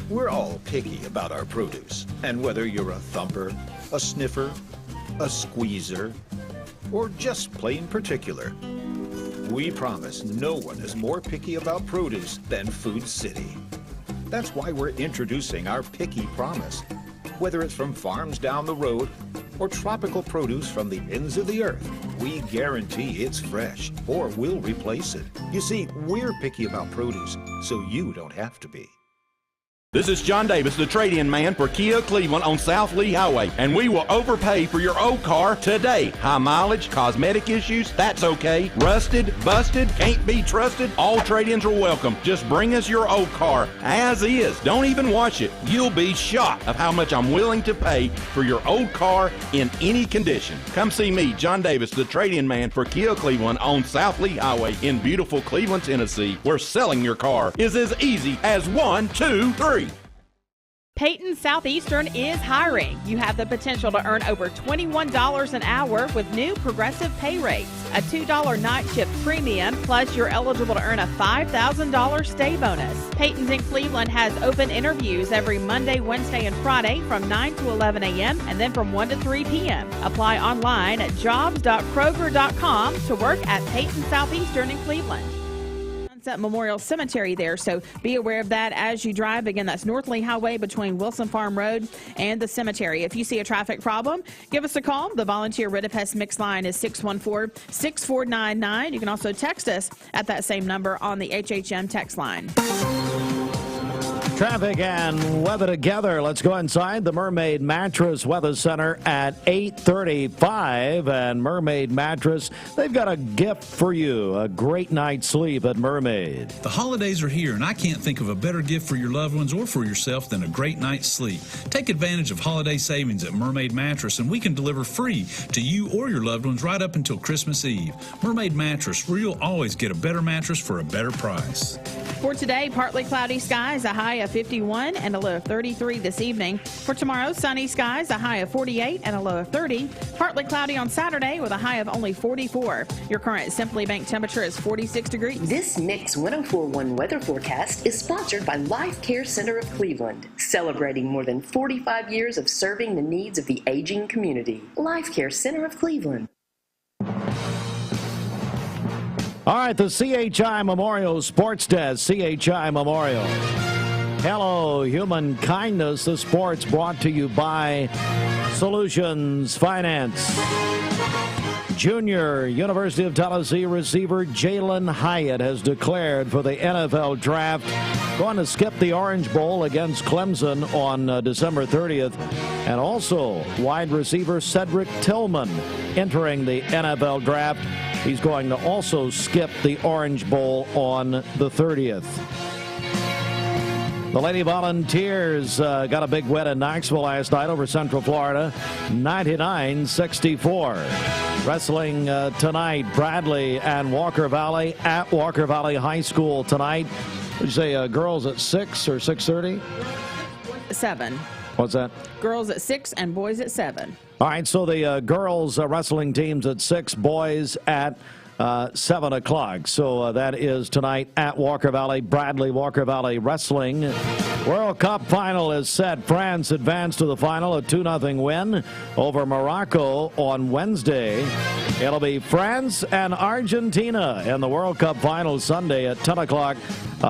We're all picky about our produce. And whether you're a thumper, a sniffer, a squeezer, or just plain particular, we promise no one is more picky about produce than Food City. That's why we're introducing our Picky Promise. Whether it's from farms down the road or tropical produce from the ends of the earth, we guarantee it's fresh or we'll replace it. You see, we're picky about produce, so you don't have to be. This is John Davis, the trade-in man for Kia Cleveland on South Lee Highway, and we will overpay for your old car today. High mileage, cosmetic issues, that's okay. Rusted, busted, can't be trusted, all trade-ins are welcome. Just bring us your old car as is. Don't even wash it. You'll be shocked of how much I'm willing to pay for your old car in any condition. Come see me, John Davis, the trade-in man for Kia Cleveland on South Lee Highway in beautiful Cleveland, Tennessee, where selling your car is as easy as 1, 2, 3. Peyton Southeastern is hiring. You have the potential to earn over $21 an hour with new progressive pay rates. A $2 night shift premium, plus you're eligible to earn a $5,000 stay bonus. Peyton's in Cleveland has open interviews every Monday, Wednesday, and Friday from 9 to 11 a.m. and then from 1 to 3 p.m. Apply online at jobs.kroger.com to work at Peyton Southeastern in Cleveland. Memorial Cemetery there, so be aware of that as you drive. Again, that's North Lee Highway between Wilson Farm Road and the cemetery. If you see a traffic problem, give us a call. The volunteer Rid of Pest mix line is 614-6499. You can also text us at that same number on the HHM text line. Traffic and weather together. Let's go inside the Mermaid Mattress Weather Center at 8:35. And Mermaid Mattress, they've got a gift for you, a great night's sleep at Mermaid. The holidays are here, and I can't think of a better gift for your loved ones or for yourself than a great night's sleep. Take advantage of holiday savings at Mermaid Mattress, and we can deliver free to you or your loved ones right up until Christmas Eve. Mermaid Mattress, where you'll always get a better mattress for a better price. For today, partly cloudy skies, a high of 51 and a low of 33 this evening. For tomorrow, sunny skies, a high of 48 and a low of 30. Partly cloudy on Saturday with a high of only 44. Your current Simply Bank temperature is 46 degrees. This Mix 1041 weather forecast is sponsored by Life Care Center of Cleveland, celebrating more than 45 years of serving the needs of the aging community. Life Care Center of Cleveland. All right, the CHI Memorial Sports Desk, CHI Memorial. Hello, human kindness. The sports brought to you by Solutions Finance. Junior University of Tennessee receiver Jalen Hyatt has declared for the NFL Draft. Going to skip the Orange Bowl against Clemson on December 30th. And also wide receiver Cedric Tillman entering the NFL Draft. He's going to also skip the Orange Bowl on the 30th. The Lady Volunteers got a big win in Knoxville last night over Central Florida, 99-64. Wrestling tonight, Bradley and Walker Valley at Walker Valley High School tonight. Would you say girls at 6 or 6:30? 7. What's that? Girls at 6 and boys at 7. All right, so the girls wrestling teams at 6, boys at 7 o'clock. So that is tonight at Walker Valley, Bradley Walker Valley Wrestling. World Cup final is set. France advanced to the final, a 2-0 win over Morocco on Wednesday. It'll be France and Argentina in the World Cup final Sunday at 10 o'clock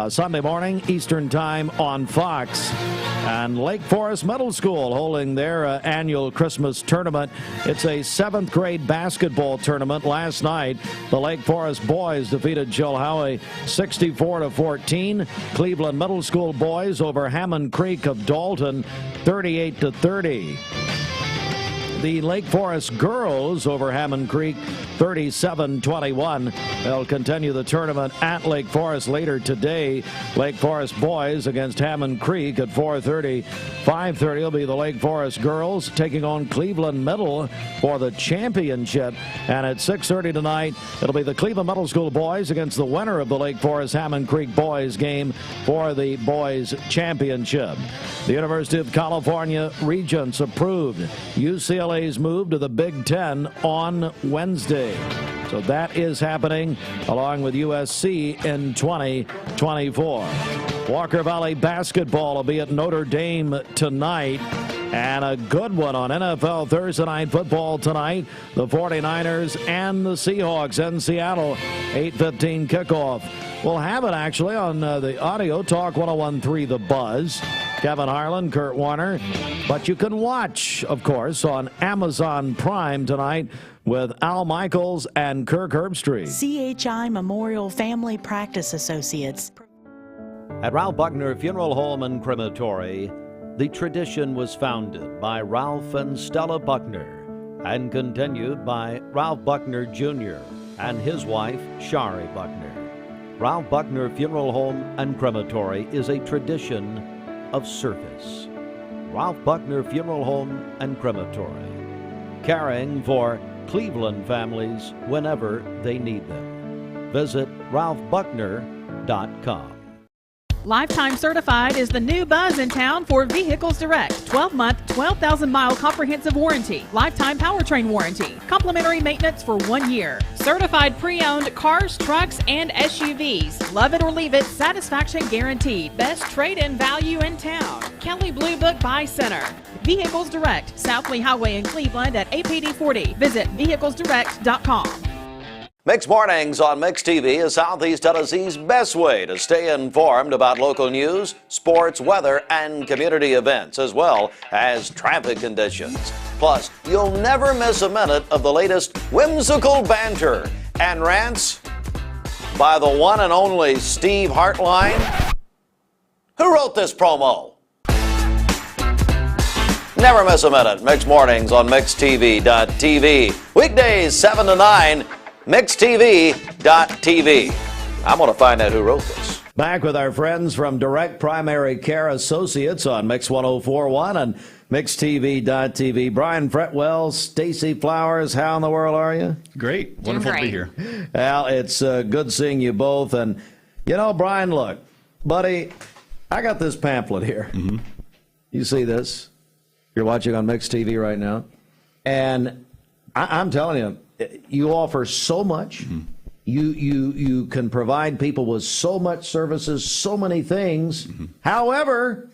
Sunday morning Eastern Time on Fox. And Lake Forest Middle School holding their annual Christmas tournament. It's a 7th grade basketball tournament. Last night, the Lake Forest boys defeated Chilhowie 64-14. Cleveland Middle School boys over Hammond Creek of Dalton 38-30. The Lake Forest girls over Hammond Creek 37-21. They'll continue the tournament at Lake Forest later today. Lake Forest boys against Hammond Creek at 4:30. 5:30 will be the Lake Forest girls taking on Cleveland Middle for the championship. And at 6:30 tonight, it'll be the Cleveland Middle School boys against the winner of the Lake Forest Hammond Creek boys game for the boys championship. The University of California Regents approved UCLA's move to the Big Ten on Wednesday. So that is happening along with USC in 2024. Walker Valley basketball will be at Notre Dame tonight. And a good one on NFL Thursday Night Football tonight. The 49ers and the Seahawks in Seattle. 8:15 kickoff. We'll have it actually on the Audio Talk 101.3 The Buzz. Kevin Harlan, Kurt Warner. But you can watch, of course, on Amazon Prime tonight with Al Michaels and Kirk Herbstreit. CHI Memorial Family Practice Associates. At Ralph Buckner Funeral Home and Crematory, the tradition was founded by Ralph and Stella Buckner and continued by Ralph Buckner Jr. and his wife, Shari Buckner. Ralph Buckner Funeral Home and Crematory is a tradition of service. Ralph Buckner Funeral Home and Crematory, caring for Cleveland families whenever they need them. Visit ralphbuckner.com. Lifetime Certified is the new buzz in town for Vehicles Direct. 12-month, 12,000-mile comprehensive warranty. Lifetime powertrain warranty. Complimentary maintenance for 1 year. Certified pre-owned cars, trucks, and SUVs. Love it or leave it, satisfaction guaranteed. Best trade-in value in town. Kelly Blue Book Buy Center. Vehicles Direct, South Lee Highway in Cleveland at APD 40. Visit vehiclesdirect.com. Mixed Mornings on Mixed TV is Southeast Tennessee's best way to stay informed about local news, sports, weather, and community events, as well as traffic conditions. Plus, you'll never miss a minute of the latest whimsical banter and rants by the one and only Steve Hartline. Who wrote this promo? Never miss a minute. Mixed Mornings on MixedTV.tv. Weekdays 7 to 9. MixedTV.tv. I'm going to find out who wrote this. Back with our friends from Direct Primary Care Associates on Mix 104.1 and MixedTV.tv. Brian Fretwell, Stacy Flowers, how in the world are you? Great. Wonderful to be here. Well, it's good seeing you both. And, you know, Brian, look, buddy, I got this pamphlet here. Mm-hmm. You see this? You're watching on Mixed TV right now. And I'm telling you, you offer so much. Mm-hmm. You can provide people with so much services, so many things. Mm-hmm. However,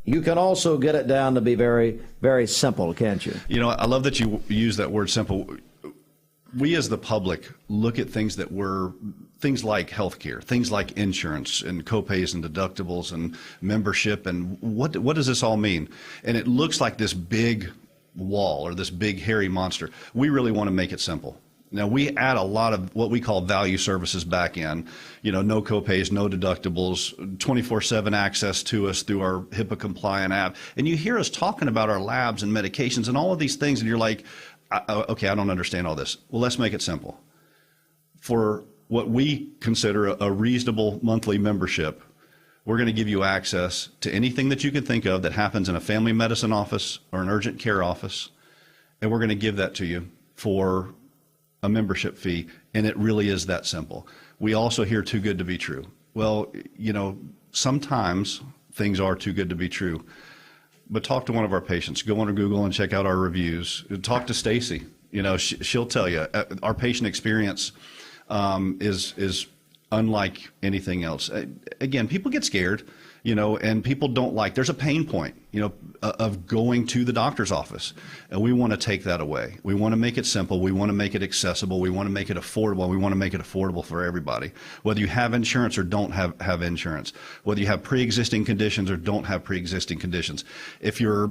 you can also get it down to be very, very simple, can't you? You know, I love that you use that word simple. We as the public look at things that were things like healthcare, things like insurance and copays and deductibles and membership and what does this all mean? And it looks like this big wall or this big hairy monster. We really want to make it simple. Now we add a lot of what we call value services back in, you know, no copays, no deductibles, 24/7 access to us through our HIPAA compliant app. And you hear us talking about our labs and medications and all of these things and you're like, okay, I don't understand all this. Well, let's make it simple. For what we consider a reasonable monthly membership, we're going to give you access to anything that you can think of that happens in a family medicine office or an urgent care office, and we're going to give that to you for a membership fee, and it really is that simple. We also hear too good to be true. Well, you know, sometimes things are too good to be true, but talk to one of our patients. Go on to Google and check out our reviews. Talk to Stacy. You know, she'll tell you. Our patient experience is unlike anything else. Again, people get scared, and people don't like, there's a pain point, of going to the doctor's office. And we want to take that away. We want to make it simple. We want to make it accessible. We want to make it affordable. We want to make it affordable for everybody, whether you have insurance or don't have insurance, whether you have pre-existing conditions or don't have pre-existing conditions. If you're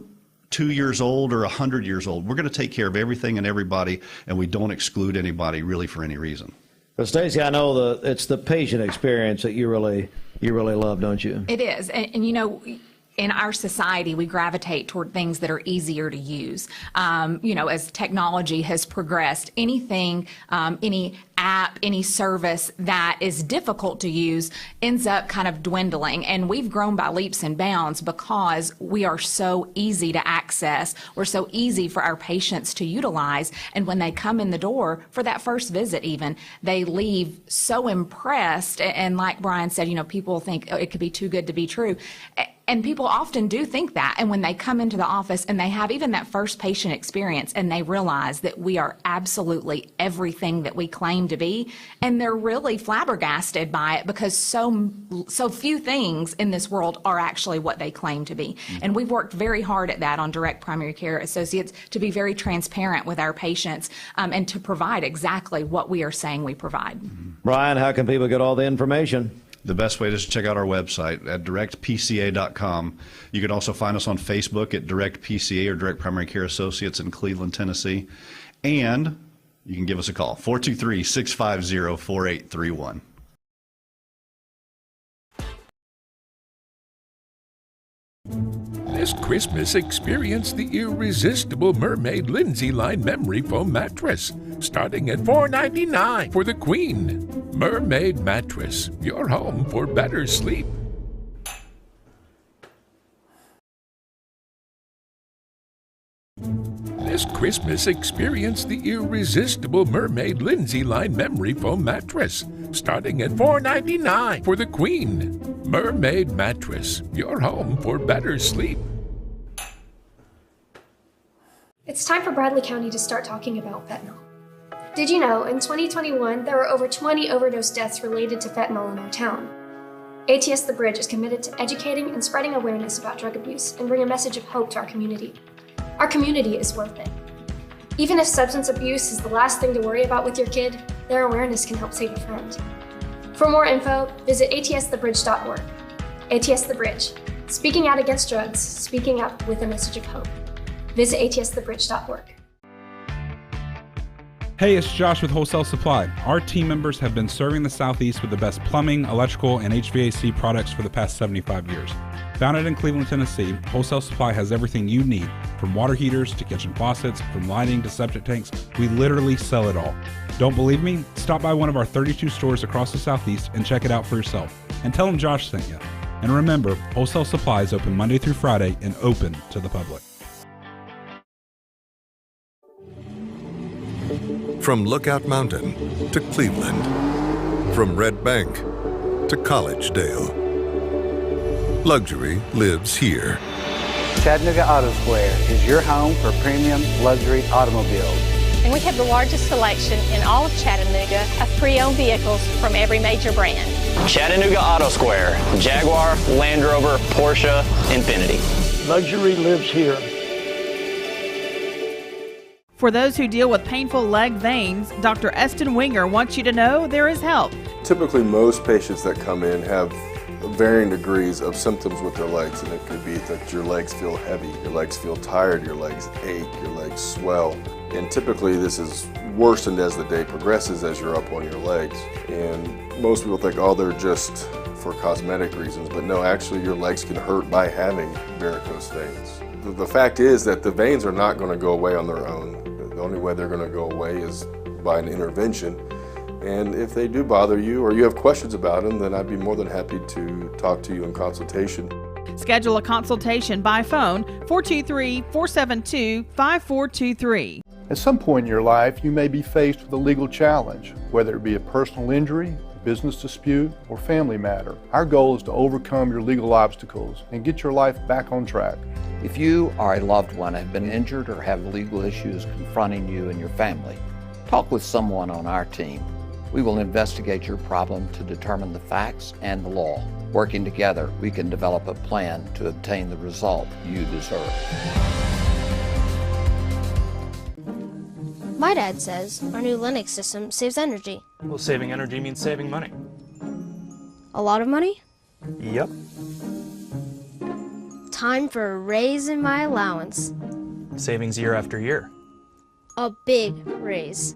2 years old or 100 years old, we're going to take care of everything and everybody, and we don't exclude anybody really for any reason. But Stacey, I know it's the patient experience that you really love, don't you? It is. And in our society, we gravitate toward things that are easier to use. As technology has progressed, anything, any app, any service that is difficult to use ends up kind of dwindling. And we've grown by leaps and bounds because we are so easy to access. We're so easy for our patients to utilize. And when they come in the door for that first visit even, they leave so impressed. And like Brian said, people think it could be too good to be true. And people often do think that. And when they come into the office and they have even that first patient experience and they realize that we are absolutely everything that we claim to be, and they're really flabbergasted by it because so few things in this world are actually what they claim to be. And we've worked very hard at that on Direct Primary Care Associates to be very transparent with our patients and to provide exactly what we are saying we provide. Brian, how can people get all the information? The best way is to check out our website at directpca.com. You can also find us on Facebook at Direct PCA or Direct Primary Care Associates in Cleveland, Tennessee. And you can give us a call, 423-650-4831. This Christmas, experience the irresistible Mermaid Lindsay Line Memory Foam Mattress, starting at $4.99 for the Queen. Mermaid Mattress, your home for better sleep. This Christmas, experience the irresistible Mermaid Lindsay Line Memory Foam Mattress, starting at $4.99 for the Queen. Mermaid Mattress, your home for better sleep. It's time for Bradley County to start talking about fentanyl. Did you know, in 2021, there were over 20 overdose deaths related to fentanyl in our town? ATS The Bridge is committed to educating and spreading awareness about drug abuse and bring a message of hope to our community. Our community is worth it. Even if substance abuse is the last thing to worry about with your kid, their awareness can help save a friend. For more info, visit atsthebridge.org. ATS The Bridge, speaking out against drugs, speaking up with a message of hope. Visit atsthebridge.org. Hey, it's Josh with Wholesale Supply. Our team members have been serving the Southeast with the best plumbing, electrical, and HVAC products for the past 75 years. Founded in Cleveland, Tennessee, Wholesale Supply has everything you need, from water heaters to kitchen faucets, from lighting to septic tanks. We literally sell it all. Don't believe me? Stop by one of our 32 stores across the Southeast and check it out for yourself. And tell them Josh sent you. And remember, Wholesale Supply is open Monday through Friday and open to the public. From Lookout Mountain to Cleveland, from Red Bank to Collegedale, luxury lives here. Chattanooga Auto Square is your home for premium luxury automobiles. And we have the largest selection in all of Chattanooga of pre-owned vehicles from every major brand. Chattanooga Auto Square, Jaguar, Land Rover, Porsche, Infiniti. Luxury lives here. For those who deal with painful leg veins, Dr. Eston Winger wants you to know there is help. Typically, most patients that come in have varying degrees of symptoms with their legs, and it could be that your legs feel heavy, your legs feel tired, your legs ache, your legs swell. And typically this is worsened as the day progresses as you're up on your legs. And most people think, oh, they're just for cosmetic reasons, but no, actually your legs can hurt by having varicose veins. The fact is that the veins are not going to go away on their own. The only way they're going to go away is by an intervention. And if they do bother you or you have questions about them, then I'd be more than happy to talk to you in consultation. Schedule a consultation by phone, 423-472-5423. At some point in your life, you may be faced with a legal challenge, whether it be a personal injury, business dispute, or family matter. Our goal is to overcome your legal obstacles and get your life back on track. If you or a loved one have been injured or have legal issues confronting you and your family, talk with someone on our team. We will investigate your problem to determine the facts and the law. Working together, we can develop a plan to obtain the result you deserve. My dad says our new Linux system saves energy. Well, saving energy means saving money. A lot of money? Yep. Time for a raise in my allowance. Savings year after year. A big raise.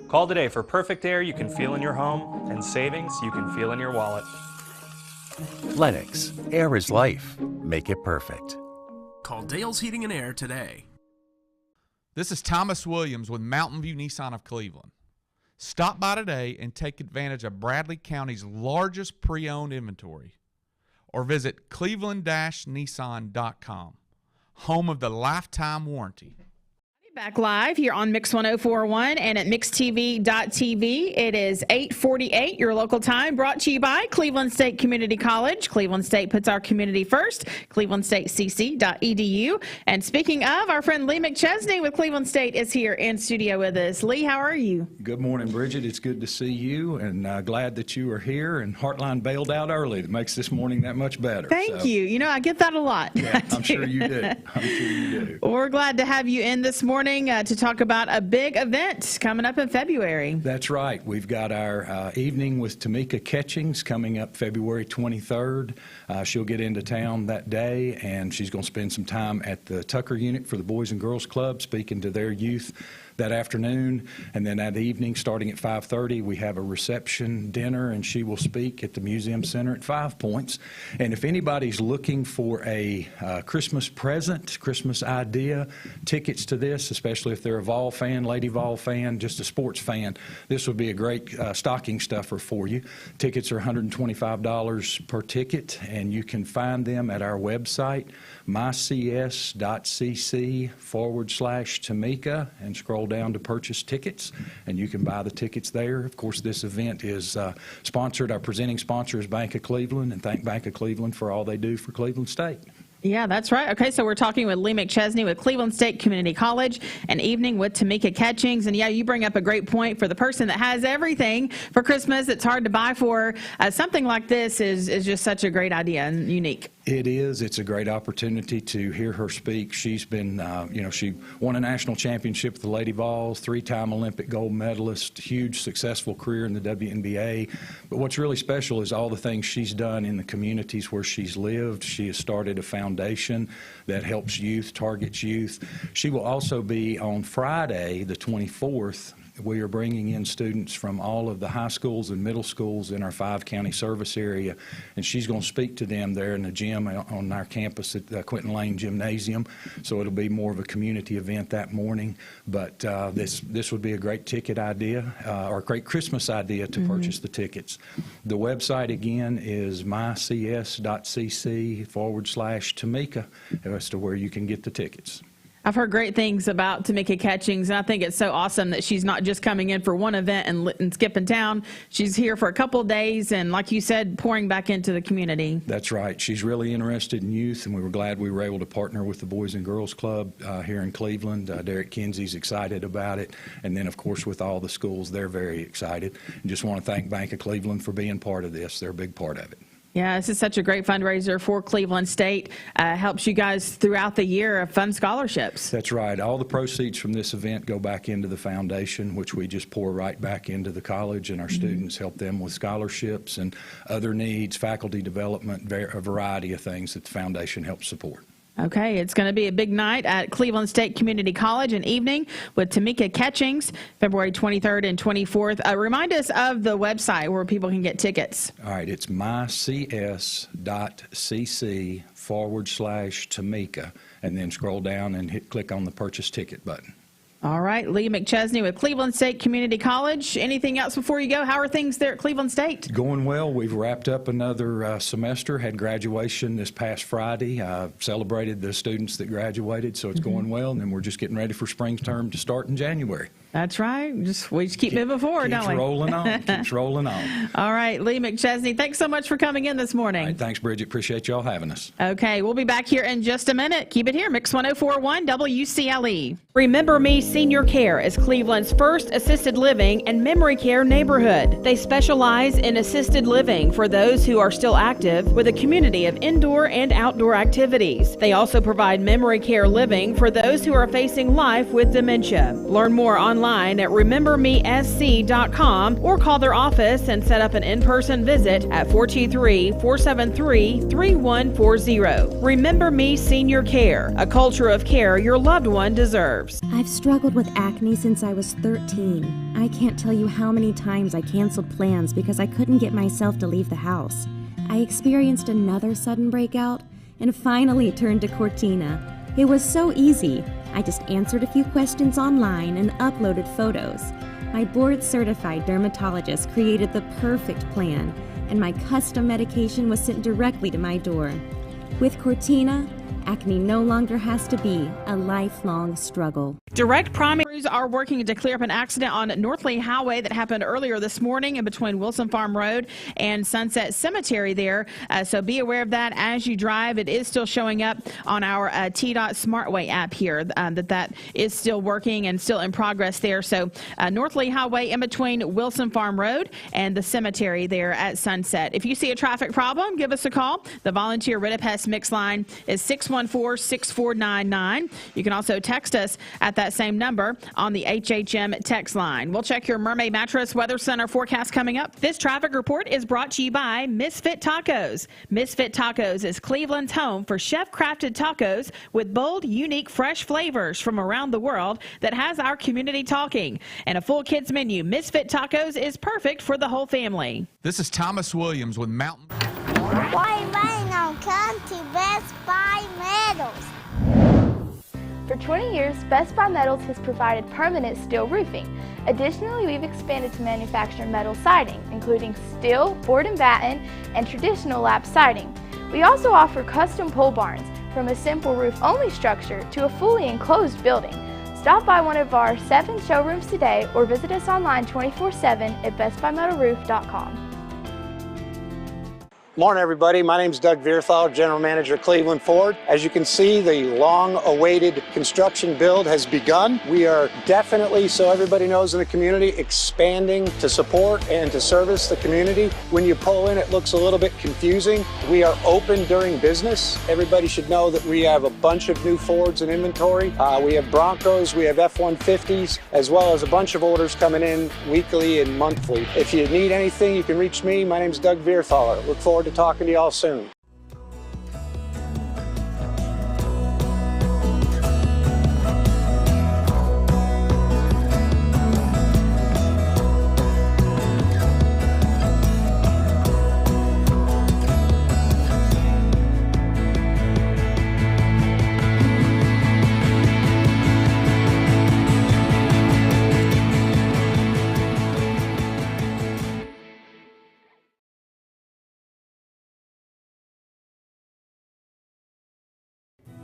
Call today for perfect air you can feel in your home and savings you can feel in your wallet. Lennox. Air is life. Make it perfect. Call Dale's Heating and Air today. This is Thomas Williams with Mountain View Nissan of Cleveland. Stop by today and take advantage of Bradley County's largest pre-owned inventory. Or visit cleveland-nissan.com, home of the lifetime warranty. Back live here on Mix 104.1 and at mixtv.tv. It is 8:48, your local time, brought to you by Cleveland State Community College. Cleveland State puts our community first. clevelandstatecc.edu. And speaking of, our friend Lee McChesney with Cleveland State is here in studio with us. Lee, how are you? Good morning, Bridget. It's good to see you, and glad that you are here. And Heartline bailed out early. That makes this morning that much better. Thank you. You know, I get that a lot. Yeah, I'm sure you do. I'm sure you do. Well, we're glad to have you in this morning to talk about a big event coming up in February. That's right. We've got our evening with Tamika Catchings coming up February 23rd. She'll get into town that day, and she's going to spend some time at the Tucker unit for the Boys and Girls Club, speaking to their youth that afternoon. And then that evening, starting at 5:30, we have a reception dinner, and she will speak at the Museum Center at 5 Points. And if anybody's looking for a Christmas present, Christmas idea, tickets to this, especially if they're a Vol fan, Lady Vol fan, just a sports fan, this would be a great stocking stuffer for you. Tickets are $125 per ticket, and you can find them at our website, mycs.cc/Tamika, and scroll down to purchase tickets, and you can buy the tickets there. Of course, this event is sponsored. Our presenting sponsor is Bank of Cleveland, and thank Bank of Cleveland for all they do for Cleveland State. Yeah, that's right. Okay, so we're talking with Lee McChesney with Cleveland State Community College, an evening with Tamika Catchings. And yeah, you bring up a great point for the person that has everything for Christmas. It's hard to buy for. Something like this is just such a great idea and unique. It is. It's a great opportunity to hear her speak. She's been, she won a national championship with the Lady Vols, 3-time Olympic gold medalist, huge successful career in the WNBA. But what's really special is all the things she's done in the communities where she's lived. She has started a foundation that helps youth, targets youth. She will also be on Friday, the 24th. We are bringing in students from all of the high schools and middle schools in our 5-county service area, and she's going to speak to them there in the gym on our campus at the Quentin Lane Gymnasium. So it'll be more of a community event that morning. But this would be a great ticket idea, or a great Christmas idea to purchase the tickets. The website again is mycs.cc/Tamika as to where you can get the tickets. I've heard great things about Tamika Catchings, and I think it's so awesome that she's not just coming in for one event and skipping town. She's here for a couple of days, and like you said, pouring back into the community. That's right. She's really interested in youth, and we were glad we were able to partner with the Boys and Girls Club here in Cleveland. Derek Kinsey's excited about it, and then, of course, with all the schools, they're very excited. And just want to thank Bank of Cleveland for being part of this. They're a big part of it. Yeah, this is such a great fundraiser for Cleveland State. Helps you guys throughout the year fund scholarships. That's right. All the proceeds from this event go back into the foundation, which we just pour right back into the college, and our students help them with scholarships and other needs, faculty development, a variety of things that the foundation helps support. Okay, it's going to be a big night at Cleveland State Community College, an evening with Tamika Catchings, February 23rd and 24th. Remind us of the website where people can get tickets. All right, it's mycs.cc/Tamika, and then scroll down and click on the purchase ticket button. All right, Lee McChesney with Cleveland State Community College. Anything else before you go? How are things there at Cleveland State? Going well. We've wrapped up another semester, had graduation this past Friday, celebrated the students that graduated, so it's going well, and then we're just getting ready for spring term to start in January. That's right. We just keep moving forward, don't we? Keeps rolling on. Keeps rolling on. All right, Lee McChesney, thanks so much for coming in this morning. All right, thanks, Bridget. Appreciate y'all having us. Okay, we'll be back here in just a minute. Keep it here, Mix 104.1 WCLE. Remember Me Senior Care is Cleveland's first assisted living and memory care neighborhood. They specialize in assisted living for those who are still active with a community of indoor and outdoor activities. They also provide memory care living for those who are facing life with dementia. Learn more online at remembermesc.com or call their office and set up an in-person visit at 423-473-3140. Remember Me Senior Care, a culture of care your loved one deserves. I've struggled with acne since I was 13. I can't tell you how many times I canceled plans because I couldn't get myself to leave the house. I experienced another sudden breakout and finally turned to Cortina. It was so easy. I just answered a few questions online and uploaded photos. My board-certified dermatologist created the perfect plan, and my custom medication was sent directly to my door. With Cortina, acne no longer has to be a lifelong struggle. Direct primary crews are working to clear up an accident on North Lee Highway that happened earlier this morning in between Wilson Farm Road and Sunset Cemetery there. So be aware of that as you drive. It is still showing up on our TDOT SmartWay app here that is still working and still in progress there. So North Lee Highway in between Wilson Farm Road and the cemetery there at Sunset. If you see a traffic problem, give us a call. The volunteer Rid-a-Pest Mix line is 614-6499. You can also text us at that same number on the HHM text line. We'll check your Mermaid Mattress Weather Center forecast coming up. This traffic report is brought to you by Misfit Tacos. Misfit Tacos is Cleveland's home for chef-crafted tacos with bold, unique, fresh flavors from around the world that has our community talking. And a full kids menu, Misfit Tacos is perfect for the whole family. This is Thomas Williams with Mountain. Why rain on come to Best Buy Metals? For 20 years, Best Buy Metals has provided permanent steel roofing. Additionally, we've expanded to manufacture metal siding, including steel, board and batten, and traditional lap siding. We also offer custom pole barns, from a simple roof-only structure to a fully enclosed building. Stop by one of our 7 showrooms today or visit us online 24/7 at bestbuymetalroof.com. Morning, everybody. My name is Doug Vierthal, General Manager, Cleveland Ford. As you can see, the long-awaited construction build has begun. We are definitely, so everybody knows in the community, expanding to support and to service the community. When you pull in, it looks a little bit confusing. We are open during business. Everybody should know that we have a bunch of new Fords in inventory. We have Broncos, we have F-150s, as well as a bunch of orders coming in weekly and monthly. If you need anything, you can reach me. My name is Doug Vierthaler. Look forward to talking to y'all soon.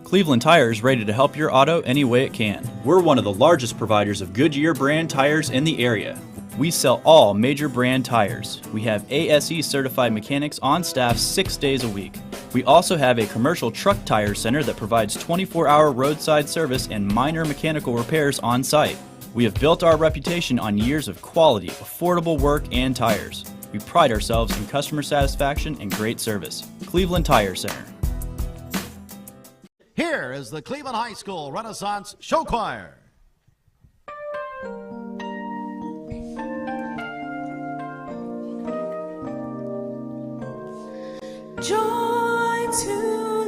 Cleveland Tire is ready to help your auto any way it can. We're one of the largest providers of Goodyear brand tires in the area. We sell all major brand tires. We have ASE certified mechanics on staff 6 days a week. We also have a commercial truck tire center that provides 24-hour roadside service and minor mechanical repairs on site. We have built our reputation on years of quality, affordable work and tires. We pride ourselves in customer satisfaction and great service. Cleveland Tire Center. Here is the Cleveland High School Renaissance Show Choir. Joy to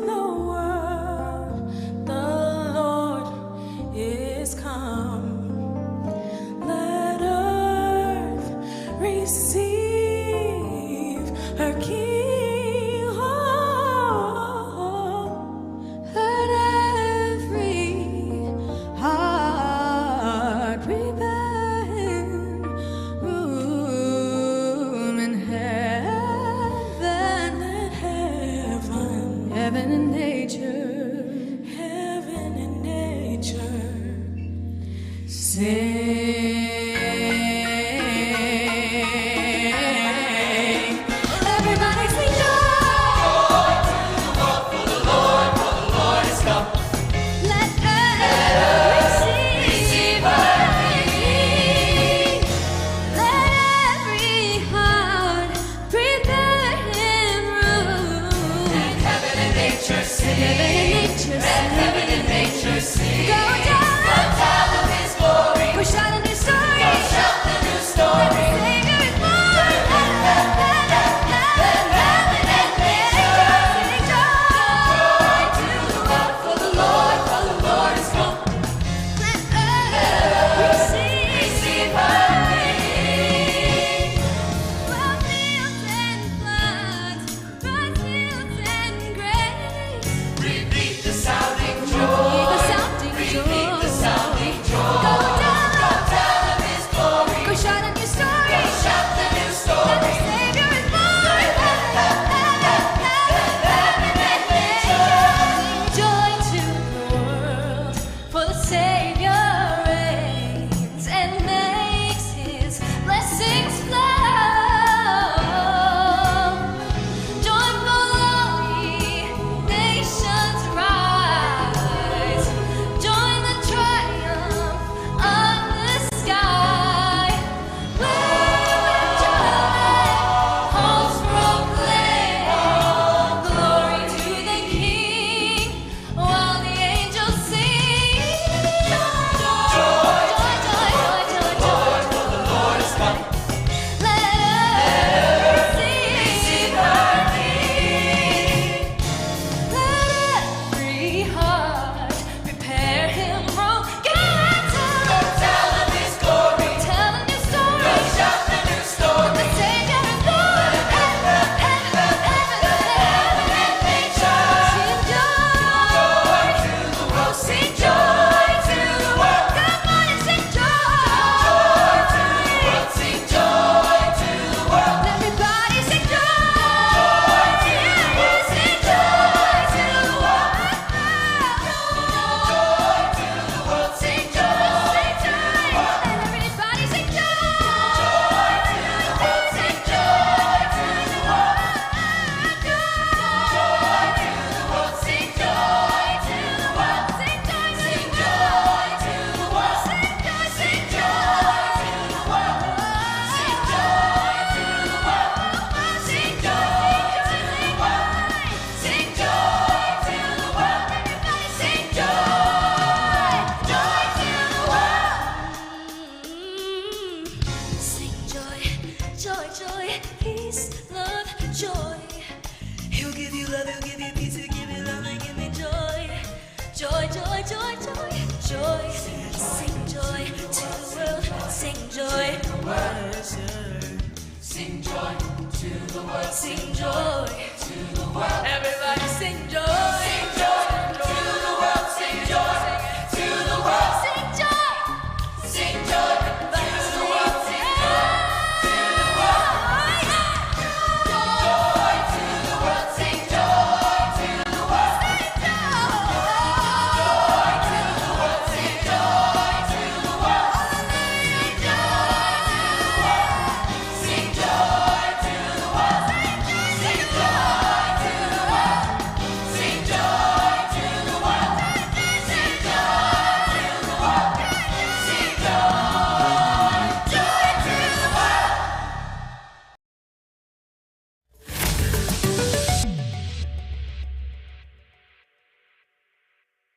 the world, the Lord is come. Let earth receive her King. you love, he'll give you peace, he'll give you love, and give me joy. Joy, joy, joy, joy, joy. Sing joy to the world. Sing joy. Sing joy to the world. Sing joy.